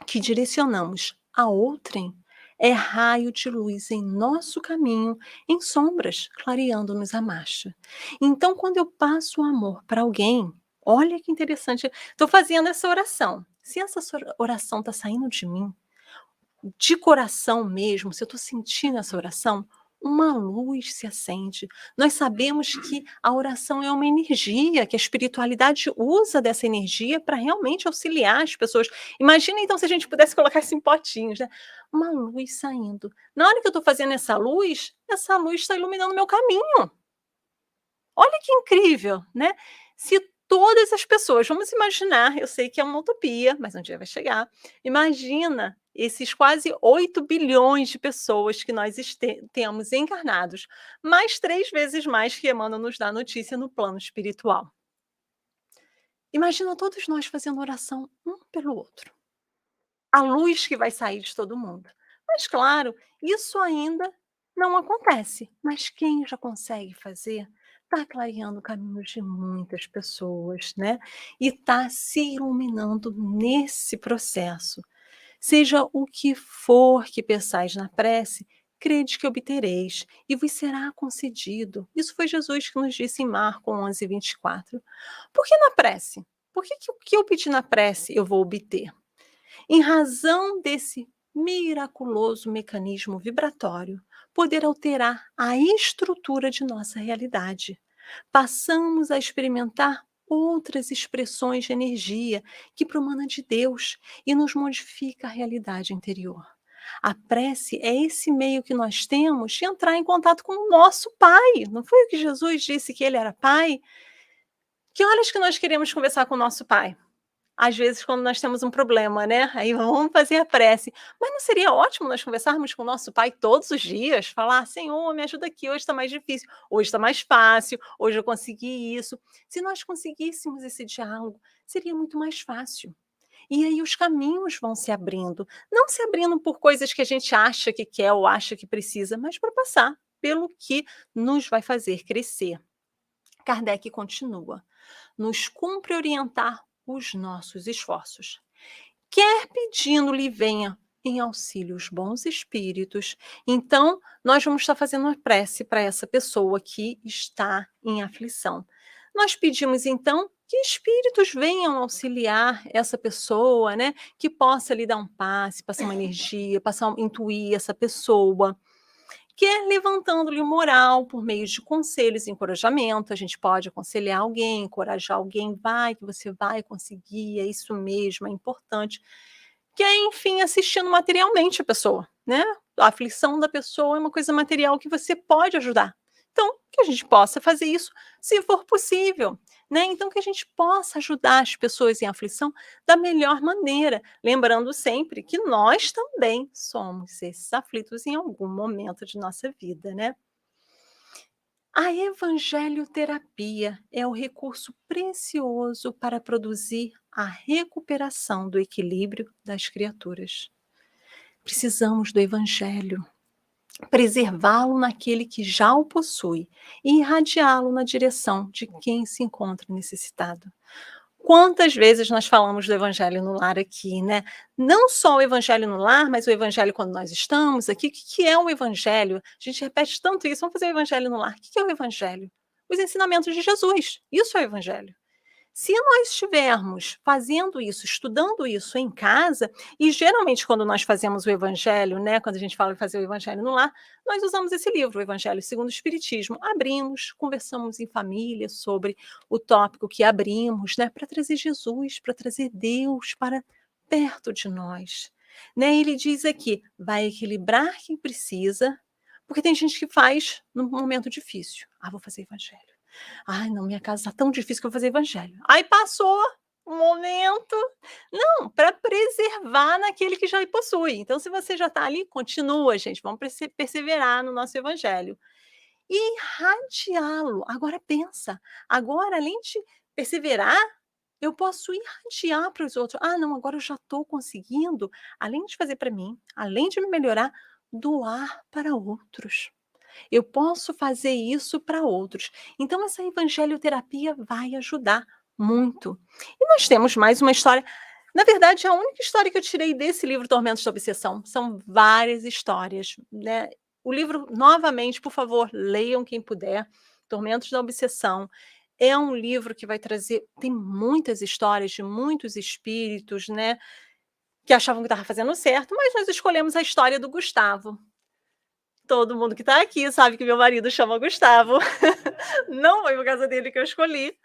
que direcionamos a outrem é raio de luz em nosso caminho, em sombras, clareando-nos a marcha. Então, quando eu passo o amor para alguém, olha que interessante, estou fazendo essa oração. Se essa oração está saindo de mim, de coração mesmo, se eu estou sentindo essa oração, uma luz se acende. Nós sabemos que a oração é uma energia, que a espiritualidade usa dessa energia para realmente auxiliar as pessoas. Imagina então se a gente pudesse colocar isso em potinhos, né? Uma luz saindo. Na hora que eu estou fazendo essa luz está iluminando o meu caminho. Olha que incrível, né. Se todas as pessoas vamos imaginar, eu sei que é uma utopia, mas um dia vai chegar. Imagina esses quase 8 bilhões de pessoas que nós temos encarnados, mais 3 vezes mais que Emmanuel nos dá notícia no plano espiritual. Imagina todos nós fazendo oração um pelo outro. A luz que vai sair de todo mundo. Mas claro, isso ainda não acontece, mas quem já consegue fazer, está clareando caminhos de muitas pessoas, né, e está se iluminando nesse processo. Seja o que for que peçais na prece, crede que obtereis e vos será concedido. Isso foi Jesus que nos disse em Marcos 11:24. Por que na prece? Por que o que eu pedi na prece eu vou obter? Em razão desse miraculoso mecanismo vibratório, poder alterar a estrutura de nossa realidade. Passamos a experimentar outras expressões de energia que promana de Deus e nos modifica a realidade interior. A prece é esse meio que nós temos de entrar em contato com o nosso Pai. Não foi o que Jesus disse que ele era Pai? Que horas que nós queremos conversar com o nosso Pai? Às vezes, quando nós temos um problema, né, aí vamos fazer a prece. Mas não seria ótimo nós conversarmos com o nosso Pai todos os dias? Falar: "Senhor, me ajuda aqui, hoje está mais difícil, hoje está mais fácil, hoje eu consegui isso". Se nós conseguíssemos esse diálogo, seria muito mais fácil. E aí os caminhos vão se abrindo, não se abrindo por coisas que a gente acha que quer ou acha que precisa, mas para passar pelo que nos vai fazer crescer. Kardec continua: nos cumpre orientar os nossos esforços. quer pedindo-lhe venha em auxílio os bons espíritos, então nós vamos estar fazendo uma prece para essa pessoa que está em aflição. Nós pedimos então que espíritos venham auxiliar essa pessoa, né? Que possa lhe dar um passe, passar uma energia, passar, intuir essa pessoa, que é levantando-lhe o moral por meio de conselhos e encorajamento. A gente pode aconselhar alguém, encorajar alguém, vai que você vai conseguir, é isso mesmo, é importante. Que é, enfim, assistindo materialmente a pessoa, né? A aflição da pessoa é uma coisa material que você pode ajudar. Então, que a gente possa fazer isso se for possível, né? Então, que a gente possa ajudar as pessoas em aflição da melhor maneira, lembrando sempre que nós também somos esses aflitos em algum momento de nossa vida, né? A evangelioterapia é o recurso precioso para produzir a recuperação do equilíbrio das criaturas. Precisamos do evangelho, preservá-lo naquele que já o possui e irradiá-lo na direção de quem se encontra necessitado. Quantas vezes nós falamos do evangelho no lar aqui, né? Não só o evangelho no lar, mas o evangelho quando nós estamos aqui. O que é o evangelho? A gente repete tanto isso, vamos fazer o evangelho no lar. O que é o evangelho? Os ensinamentos de Jesus. Isso é o evangelho. Se nós estivermos fazendo isso, estudando isso em casa, e geralmente quando nós fazemos o evangelho, né, quando a gente fala em fazer o evangelho no lar, nós usamos esse livro, o Evangelho segundo o Espiritismo. Abrimos, conversamos em família sobre o tópico que abrimos, né, para trazer Jesus, para trazer Deus para perto de nós. Né? Ele diz aqui, vai equilibrar quem precisa, porque tem gente que faz num momento difícil. Ah, vou fazer evangelho. Ai, não, minha casa está tão difícil que eu vou fazer evangelho. Aí passou um momento. Não, para preservar naquele que já possui. Então, se você já está ali, continua, gente. Vamos perseverar no nosso evangelho. E irradiá-lo. Agora pensa. Agora, além de perseverar, eu posso irradiar para os outros. Ah, não, agora eu já estou conseguindo, além de fazer para mim, além de me melhorar, doar para outros. Eu posso fazer isso para outros. Então essa evangelioterapia vai ajudar muito. E nós temos mais uma história. Na verdade, a única história que eu tirei desse livro Tormentos da Obsessão, são várias histórias, né. O livro, novamente, por favor, leiam quem puder, Tormentos da Obsessão. É um livro que vai trazer, tem muitas histórias de muitos espíritos, né, que achavam que estava fazendo certo, mas nós escolhemos a história do Gustavo. Todo mundo que está aqui sabe que meu marido chama Gustavo. Não foi por causa dele que eu escolhi.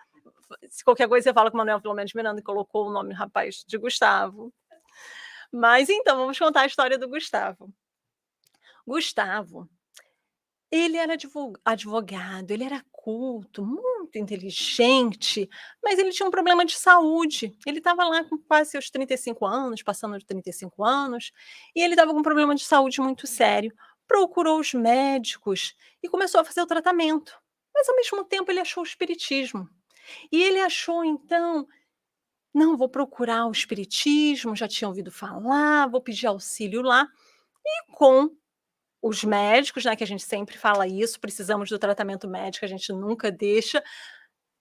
Se qualquer coisa você fala com o Manuel Filomeno de Miranda, que colocou o nome do rapaz de Gustavo. Mas então, vamos contar a história do Gustavo. Gustavo, ele era advogado, ele era culto, muito inteligente, mas ele tinha um problema de saúde. Ele estava lá com quase seus 35 anos, passando de 35 anos, e ele estava com um problema de saúde muito sério. Procurou os médicos e começou a fazer o tratamento. Mas ao mesmo tempo ele achou o espiritismo. E ele achou então, não, vou procurar o espiritismo, já tinha ouvido falar, vou pedir auxílio lá. E com os médicos, né, que a gente sempre fala isso, precisamos do tratamento médico, a gente nunca deixa.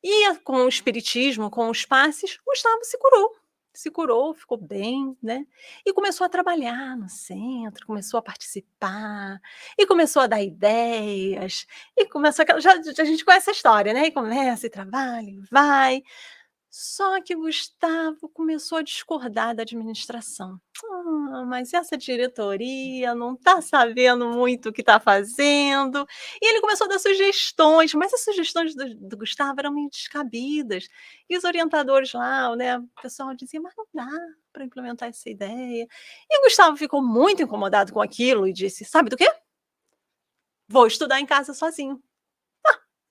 E com o espiritismo, com os passes, Gustavo se curou, ficou bem, né, e começou a trabalhar no centro, começou a participar, e começou a dar ideias, e começou aquela, já a gente conhece a história, né, e começa, e trabalha, e vai. Só que Gustavo começou a discordar da administração. "Ah, mas essa diretoria não está sabendo muito o que está fazendo", e ele começou a dar sugestões, mas as sugestões do Gustavo eram meio descabidas, e os orientadores lá, né, o pessoal dizia: "Mas não dá para implementar essa ideia". E o Gustavo ficou muito incomodado com aquilo e disse: "Sabe do quê? Vou estudar em casa sozinho.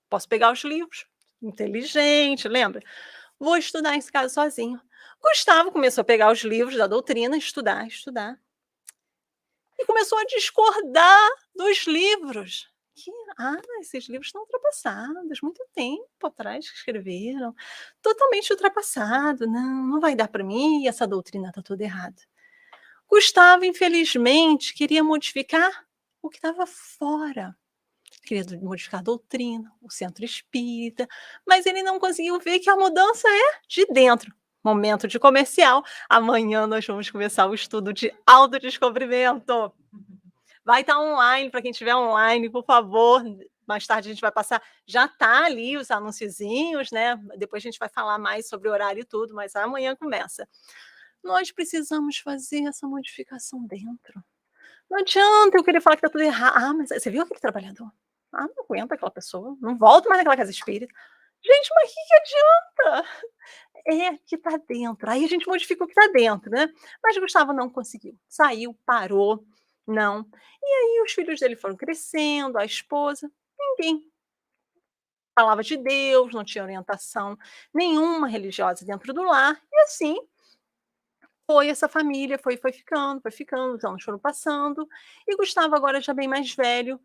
Posso pegar os livros". Inteligente, lembra? "Vou estudar esse caso sozinho". Gustavo começou a pegar os livros da doutrina, estudar, estudar, e começou a discordar dos livros. Que, esses livros estão ultrapassados, muito tempo atrás que escreveram, totalmente ultrapassado, não vai dar para mim, essa doutrina está toda errada. Gustavo, infelizmente, queria modificar o que estava fora. Queria modificar a doutrina, o centro espírita, mas ele não conseguiu ver que a mudança é de dentro. momento de comercial. Amanhã nós vamos começar o estudo de autodescobrimento. Vai estar online, para quem estiver online, por favor. Mais tarde a gente vai passar, já está ali os anunciozinhos, né, depois a gente vai falar mais sobre o horário e tudo, mas amanhã começa. Nós precisamos fazer essa modificação dentro. Não adianta eu querer falar que está tudo errado. "Ah, mas você viu aquele trabalhador? Ah, não aguento aquela pessoa, não volto mais naquela casa espírita". Gente, mas que adianta? É que está dentro, aí a gente modifica o que está dentro, né. Mas Gustavo não conseguiu, saiu, parou, não. E aí os filhos dele foram crescendo, a esposa, ninguém falava de Deus, não tinha orientação nenhuma religiosa dentro do lar, e assim foi essa família, foi ficando, os anos foram passando, e Gustavo agora já bem mais velho,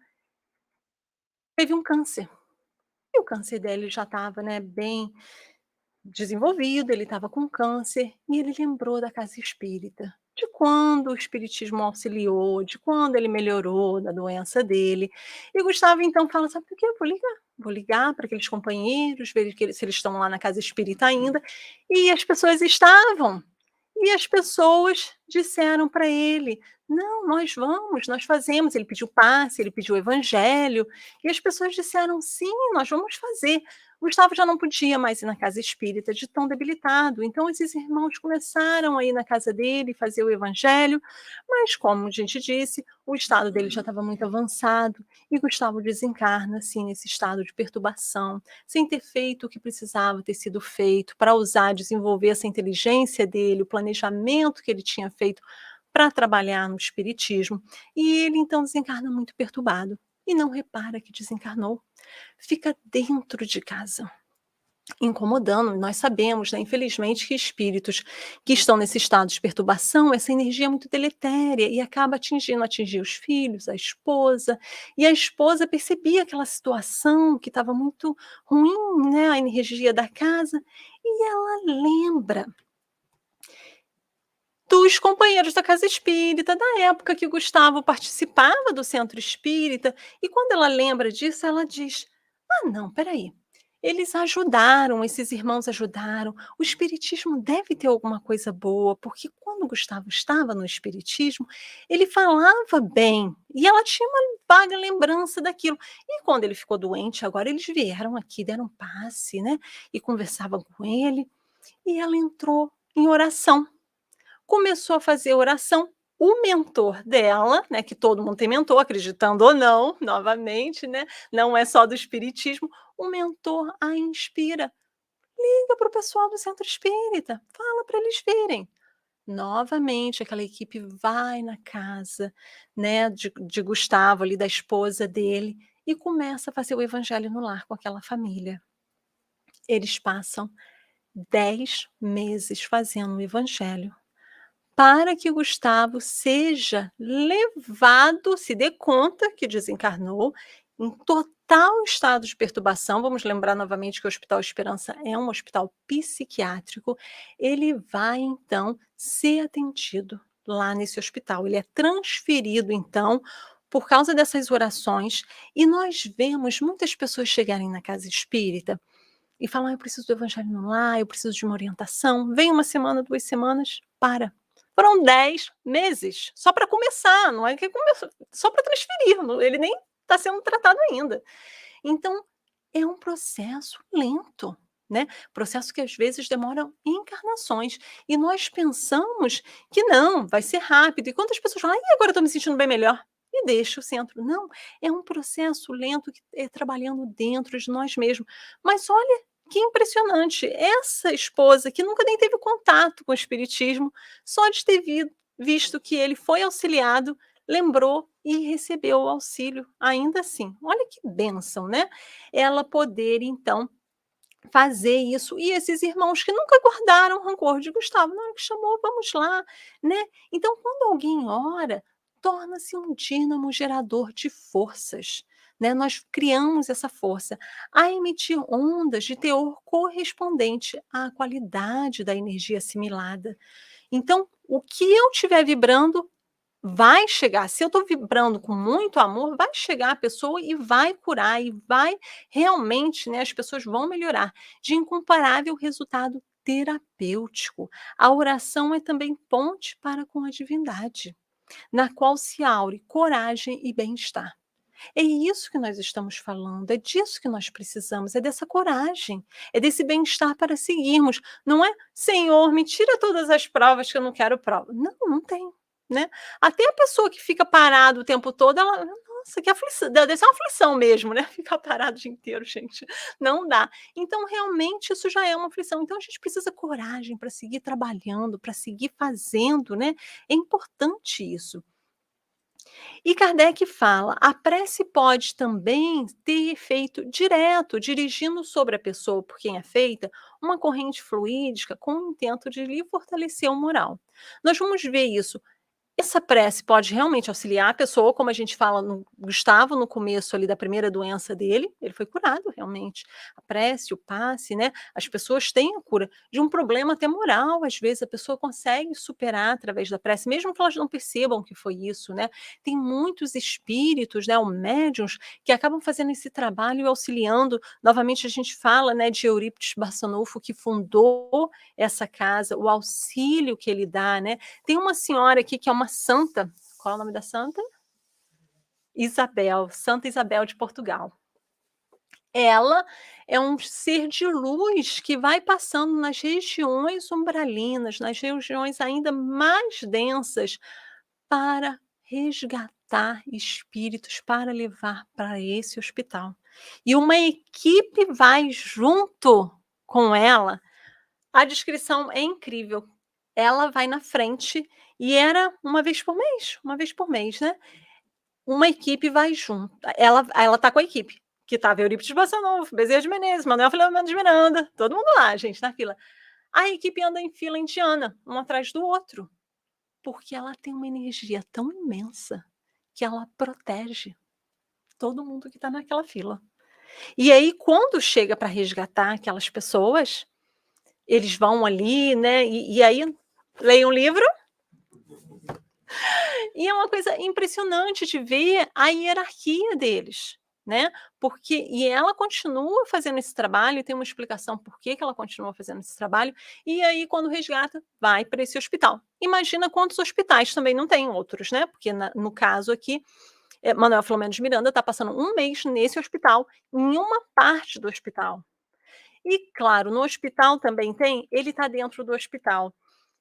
teve um câncer. E o câncer dele já estava, né, bem desenvolvido, ele estava com câncer, e ele lembrou da casa espírita, de quando o espiritismo auxiliou, de quando ele melhorou da doença dele. E Gustavo então fala: "Sabe o quê? Vou ligar para aqueles companheiros, ver que se eles estão lá na casa espírita ainda", e as pessoas estavam. E as pessoas disseram para ele: "Não, nós vamos, nós fazemos". Ele pediu passe, ele pediu o evangelho, e as pessoas disseram: "Sim, nós vamos fazer". Gustavo já não podia mais ir na casa espírita de tão debilitado, então esses irmãos começaram a ir na casa dele, fazer o evangelho, mas como a gente disse, o estado dele já estava muito avançado, e Gustavo desencarna, assim, nesse estado de perturbação, sem ter feito o que precisava ter sido feito para usar, desenvolver essa inteligência dele, o planejamento que ele tinha feito para trabalhar no espiritismo. E ele então desencarna muito perturbado e não repara que desencarnou. Fica dentro de casa, incomodando. Nós sabemos, né, infelizmente, que espíritos que estão nesse estado de perturbação, essa energia é muito deletéria e acaba atingir os filhos, a esposa, e a esposa percebia aquela situação que estava muito ruim, né, a energia da casa, e ela lembra dos companheiros da casa espírita, da época que Gustavo participava do centro espírita, e quando ela lembra disso, ela diz: "Ah, não, espera aí, eles ajudaram, esses irmãos ajudaram, o espiritismo deve ter alguma coisa boa, porque quando Gustavo estava no espiritismo, ele falava bem, e ela tinha uma vaga lembrança daquilo. E quando ele ficou doente, agora eles vieram aqui, deram passe, né, e conversavam com ele", e ela entrou em oração. Começou a fazer oração, o mentor dela, né, que todo mundo tem mentor, acreditando ou não, novamente, né, não é só do espiritismo, o mentor a inspira: "Liga para o pessoal do centro espírita, fala para eles virem". Novamente aquela equipe vai na casa, né, de Gustavo, ali, da esposa dele, e começa a fazer o evangelho no lar com aquela família. Eles passam 10 meses fazendo o evangelho, para que Gustavo seja levado, se dê conta que desencarnou, em total estado de perturbação. Vamos lembrar novamente que o Hospital Esperança é um hospital psiquiátrico. Ele vai então ser atendido lá nesse hospital. Ele é transferido então por causa dessas orações, e nós vemos muitas pessoas chegarem na casa espírita e falar: "Eu preciso do evangelho no lar, eu preciso de uma orientação". Vem uma semana, 2 semanas, para. Foram 10 meses, só para começar, não é que começou, só para transferir, não, ele nem está sendo tratado ainda. Então, é um processo lento, né, processo que às vezes demora encarnações, e nós pensamos que não, vai ser rápido, e quantas pessoas falam: "Ai, agora eu estou me sentindo bem melhor", e deixa o centro. Não, é um processo lento que é trabalhando dentro de nós mesmos. Mas olha que impressionante, essa esposa que nunca nem teve contato com o espiritismo, só de ter visto que ele foi auxiliado, lembrou e recebeu o auxílio ainda assim. Olha que bênção, né, ela poder então fazer isso. E esses irmãos que nunca guardaram rancor de Gustavo, na hora que chamou: "Vamos lá", né. Então quando alguém ora, torna-se um dínamo gerador de forças, né, nós criamos essa força a emitir ondas de teor correspondente à qualidade da energia assimilada. Então, o que eu estiver vibrando vai chegar. Se eu estou vibrando com muito amor, vai chegar a pessoa e vai curar, e vai realmente, né, as pessoas vão melhorar, de incomparável resultado terapêutico. A oração é também ponte para com a divindade, na qual se aure coragem e bem-estar. É isso que nós estamos falando, é disso que nós precisamos, é dessa coragem, é desse bem-estar para seguirmos. Não é: "Senhor, me tira todas as provas que eu não quero prova". Não, não tem, né. Até a pessoa que fica parada o tempo todo, ela nossa, que aflição, deve ser uma aflição mesmo, né, ficar parado o dia inteiro, gente, não dá. Então, realmente, isso já é uma aflição. Então a gente precisa coragem para seguir trabalhando, para seguir fazendo, né, é importante isso. E Kardec fala: a prece pode também ter efeito direto, dirigindo sobre a pessoa por quem é feita uma corrente fluídica com o intento de lhe fortalecer o moral. Nós vamos ver isso. Essa prece pode realmente auxiliar a pessoa, como a gente fala no Gustavo, no começo ali da primeira doença dele, ele foi curado realmente. A prece, o passe, né, as pessoas têm a cura de um problema até moral, às vezes a pessoa consegue superar através da prece, mesmo que elas não percebam que foi isso, né. Tem muitos espíritos, né, ou médiuns, que acabam fazendo esse trabalho e auxiliando. Novamente a gente fala, né, de Eurípides Barçanufo, que fundou essa casa, o auxílio que ele dá, né. Tem uma senhora aqui que é uma santa, qual é o nome da santa? Isabel, Santa Isabel de Portugal. Ela é um ser de luz que vai passando nas regiões umbralinas, nas regiões ainda mais densas, para resgatar espíritos, para levar para esse hospital. E uma equipe vai junto com ela. A descrição é incrível. Ela vai na frente e era uma vez por mês, né, uma equipe vai junto. Ela tá com a equipe, que estava Eurípides Barçanufo, Bezerra de Menezes, Manuel Filomeno de Miranda, todo mundo lá, gente, na fila. A equipe anda em fila indiana, um atrás do outro, porque ela tem uma energia tão imensa que ela protege todo mundo que está naquela fila. E aí, quando chega para resgatar aquelas pessoas, eles vão ali, né, e aí leem um livro, e é uma coisa impressionante de ver a hierarquia deles, né, porque e ela continua fazendo esse trabalho, e tem uma explicação por que que ela continua fazendo esse trabalho, e aí quando resgata, vai para esse hospital. Imagina quantos hospitais também não tem outros, né, porque no caso aqui, Manuel Filomeno de Miranda está passando um mês nesse hospital, em uma parte do hospital. E claro, no hospital também tem ele está dentro do hospital.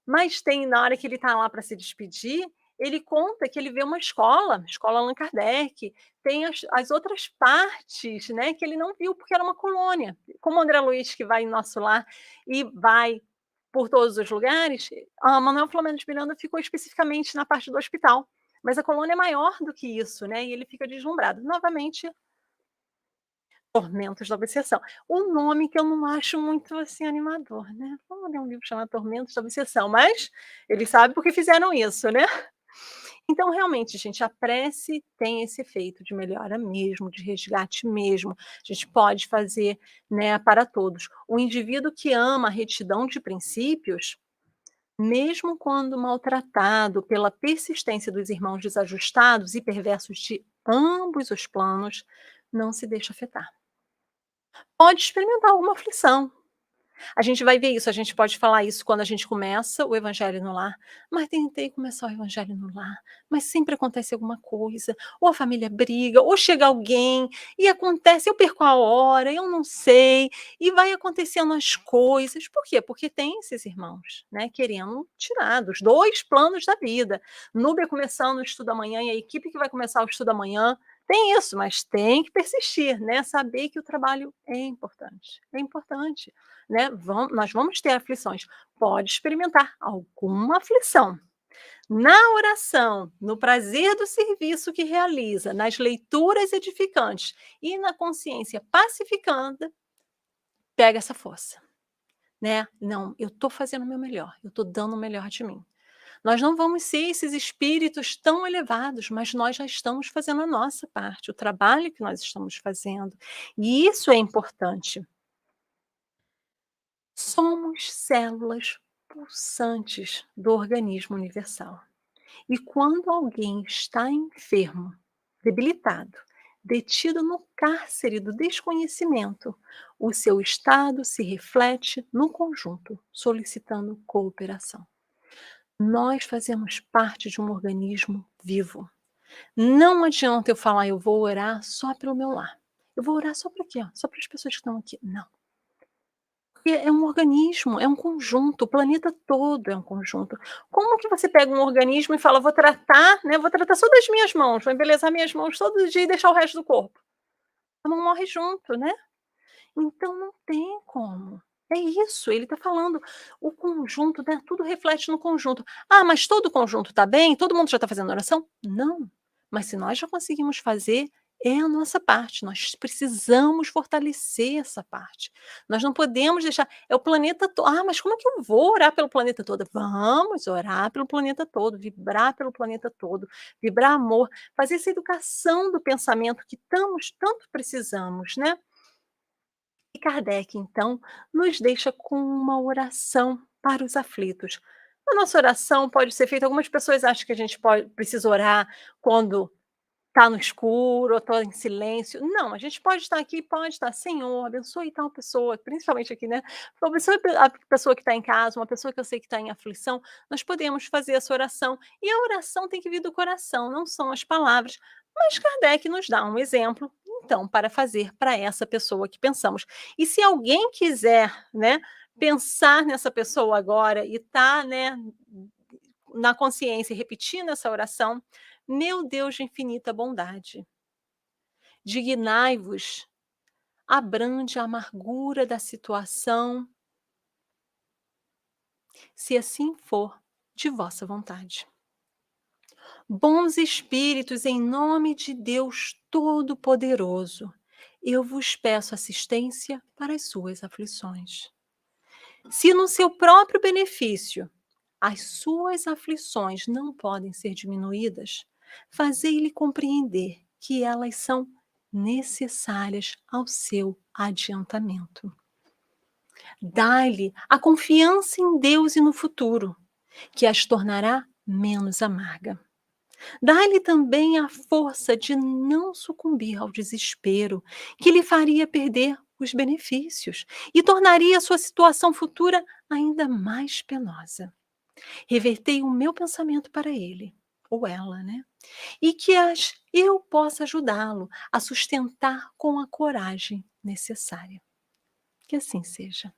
Mas tem na hora que ele está lá para se despedir, ele conta que ele vê uma escola, escola Allan Kardec, tem as outras partes, né, que ele não viu, porque era uma colônia. Como o André Luiz que vai em Nosso Lar e vai por todos os lugares, a Manuel Filomeno de Miranda ficou especificamente na parte do hospital, mas a colônia é maior do que isso, né, e ele fica deslumbrado. Novamente, Tormentos da Obsessão. Um nome que eu não acho muito, assim, animador, né. Vamos ler um livro chamado Tormentos da Obsessão, mas eles sabem porque fizeram isso, né. Então, realmente, gente, a prece tem esse efeito de melhora mesmo, de resgate mesmo. A gente pode fazer, né, para todos. O indivíduo que ama a retidão de princípios, mesmo quando maltratado pela persistência dos irmãos desajustados e perversos de ambos os planos, não se deixa afetar. Pode experimentar alguma aflição. A gente vai ver isso, a gente pode falar isso quando a gente começa o evangelho no lar. "Mas tentei começar o evangelho no lar, mas sempre acontece alguma coisa, ou a família briga, ou chega alguém, e acontece, eu perco a hora, eu não sei", e vai acontecendo as coisas. Por quê? Porque tem esses irmãos, né, querendo tirar dos 2 planos da vida. Núbia começando o estudo amanhã e a equipe que vai começar o estudo amanhã, tem isso, mas tem que persistir, né, saber que o trabalho é importante, né, nós vamos ter aflições, pode experimentar alguma aflição. Na oração, no prazer do serviço que realiza, nas leituras edificantes e na consciência pacificanda, pega essa força, né. "Não, eu estou fazendo o meu melhor, eu estou dando o melhor de mim". Nós não vamos ser esses espíritos tão elevados, mas nós já estamos fazendo a nossa parte, o trabalho que nós estamos fazendo, e isso é importante. Somos células pulsantes do organismo universal. E quando alguém está enfermo, debilitado, detido no cárcere do desconhecimento, o seu estado se reflete no conjunto, solicitando cooperação. Nós fazemos parte de um organismo vivo. Não adianta eu falar: "Eu vou orar só pelo meu lar. Eu vou orar só para quê? Só para as pessoas que estão aqui". Não, porque é um organismo, é um conjunto, o planeta todo é um conjunto. Como que você pega um organismo e fala: "Vou tratar, né, vou tratar só das minhas mãos, vou embelezar minhas mãos todo dia e deixar o resto do corpo"? A mão morre junto, né. Então não tem como. É isso, ele está falando, o conjunto, né, tudo reflete no conjunto. "Ah, mas todo o conjunto está bem? Todo mundo já está fazendo oração?" Não, mas se nós já conseguimos fazer, é a nossa parte, nós precisamos fortalecer essa parte. Nós não podemos deixar é o planeta todo. "Ah, mas como é que eu vou orar pelo planeta todo?" Vamos orar pelo planeta todo, vibrar pelo planeta todo, vibrar amor, fazer essa educação do pensamento que estamos tanto precisamos, né. E Kardec, então, nos deixa com uma oração para os aflitos. A nossa oração pode ser feita, algumas pessoas acham que a gente precisa orar quando está no escuro ou está em silêncio. Não, a gente pode estar aqui, pode estar: "Senhor, abençoe tal pessoa", principalmente aqui, né, abençoe a pessoa que está em casa, uma pessoa que eu sei que está em aflição, nós podemos fazer essa oração. E a oração tem que vir do coração, não são as palavras. Mas Kardec nos dá um exemplo, então, para fazer para essa pessoa que pensamos. E se alguém quiser, né, pensar nessa pessoa agora e tá, né, na consciência e repetindo essa oração: "Meu Deus de infinita bondade, dignai-vos, abrande a amargura da situação, se assim for de vossa vontade. Bons espíritos, em nome de Deus Todo-Poderoso, eu vos peço assistência para as suas aflições. Se no seu próprio benefício as suas aflições não podem ser diminuídas, fazei-lhe compreender que elas são necessárias ao seu adiantamento. Dai-lhe a confiança em Deus e no futuro, que as tornará menos amarga. Dai-lhe também a força de não sucumbir ao desespero, que lhe faria perder os benefícios e tornaria a sua situação futura ainda mais penosa. Revertei o meu pensamento para ele, ou ela, né? E que eu possa ajudá-lo a sustentar com a coragem necessária. Que assim seja.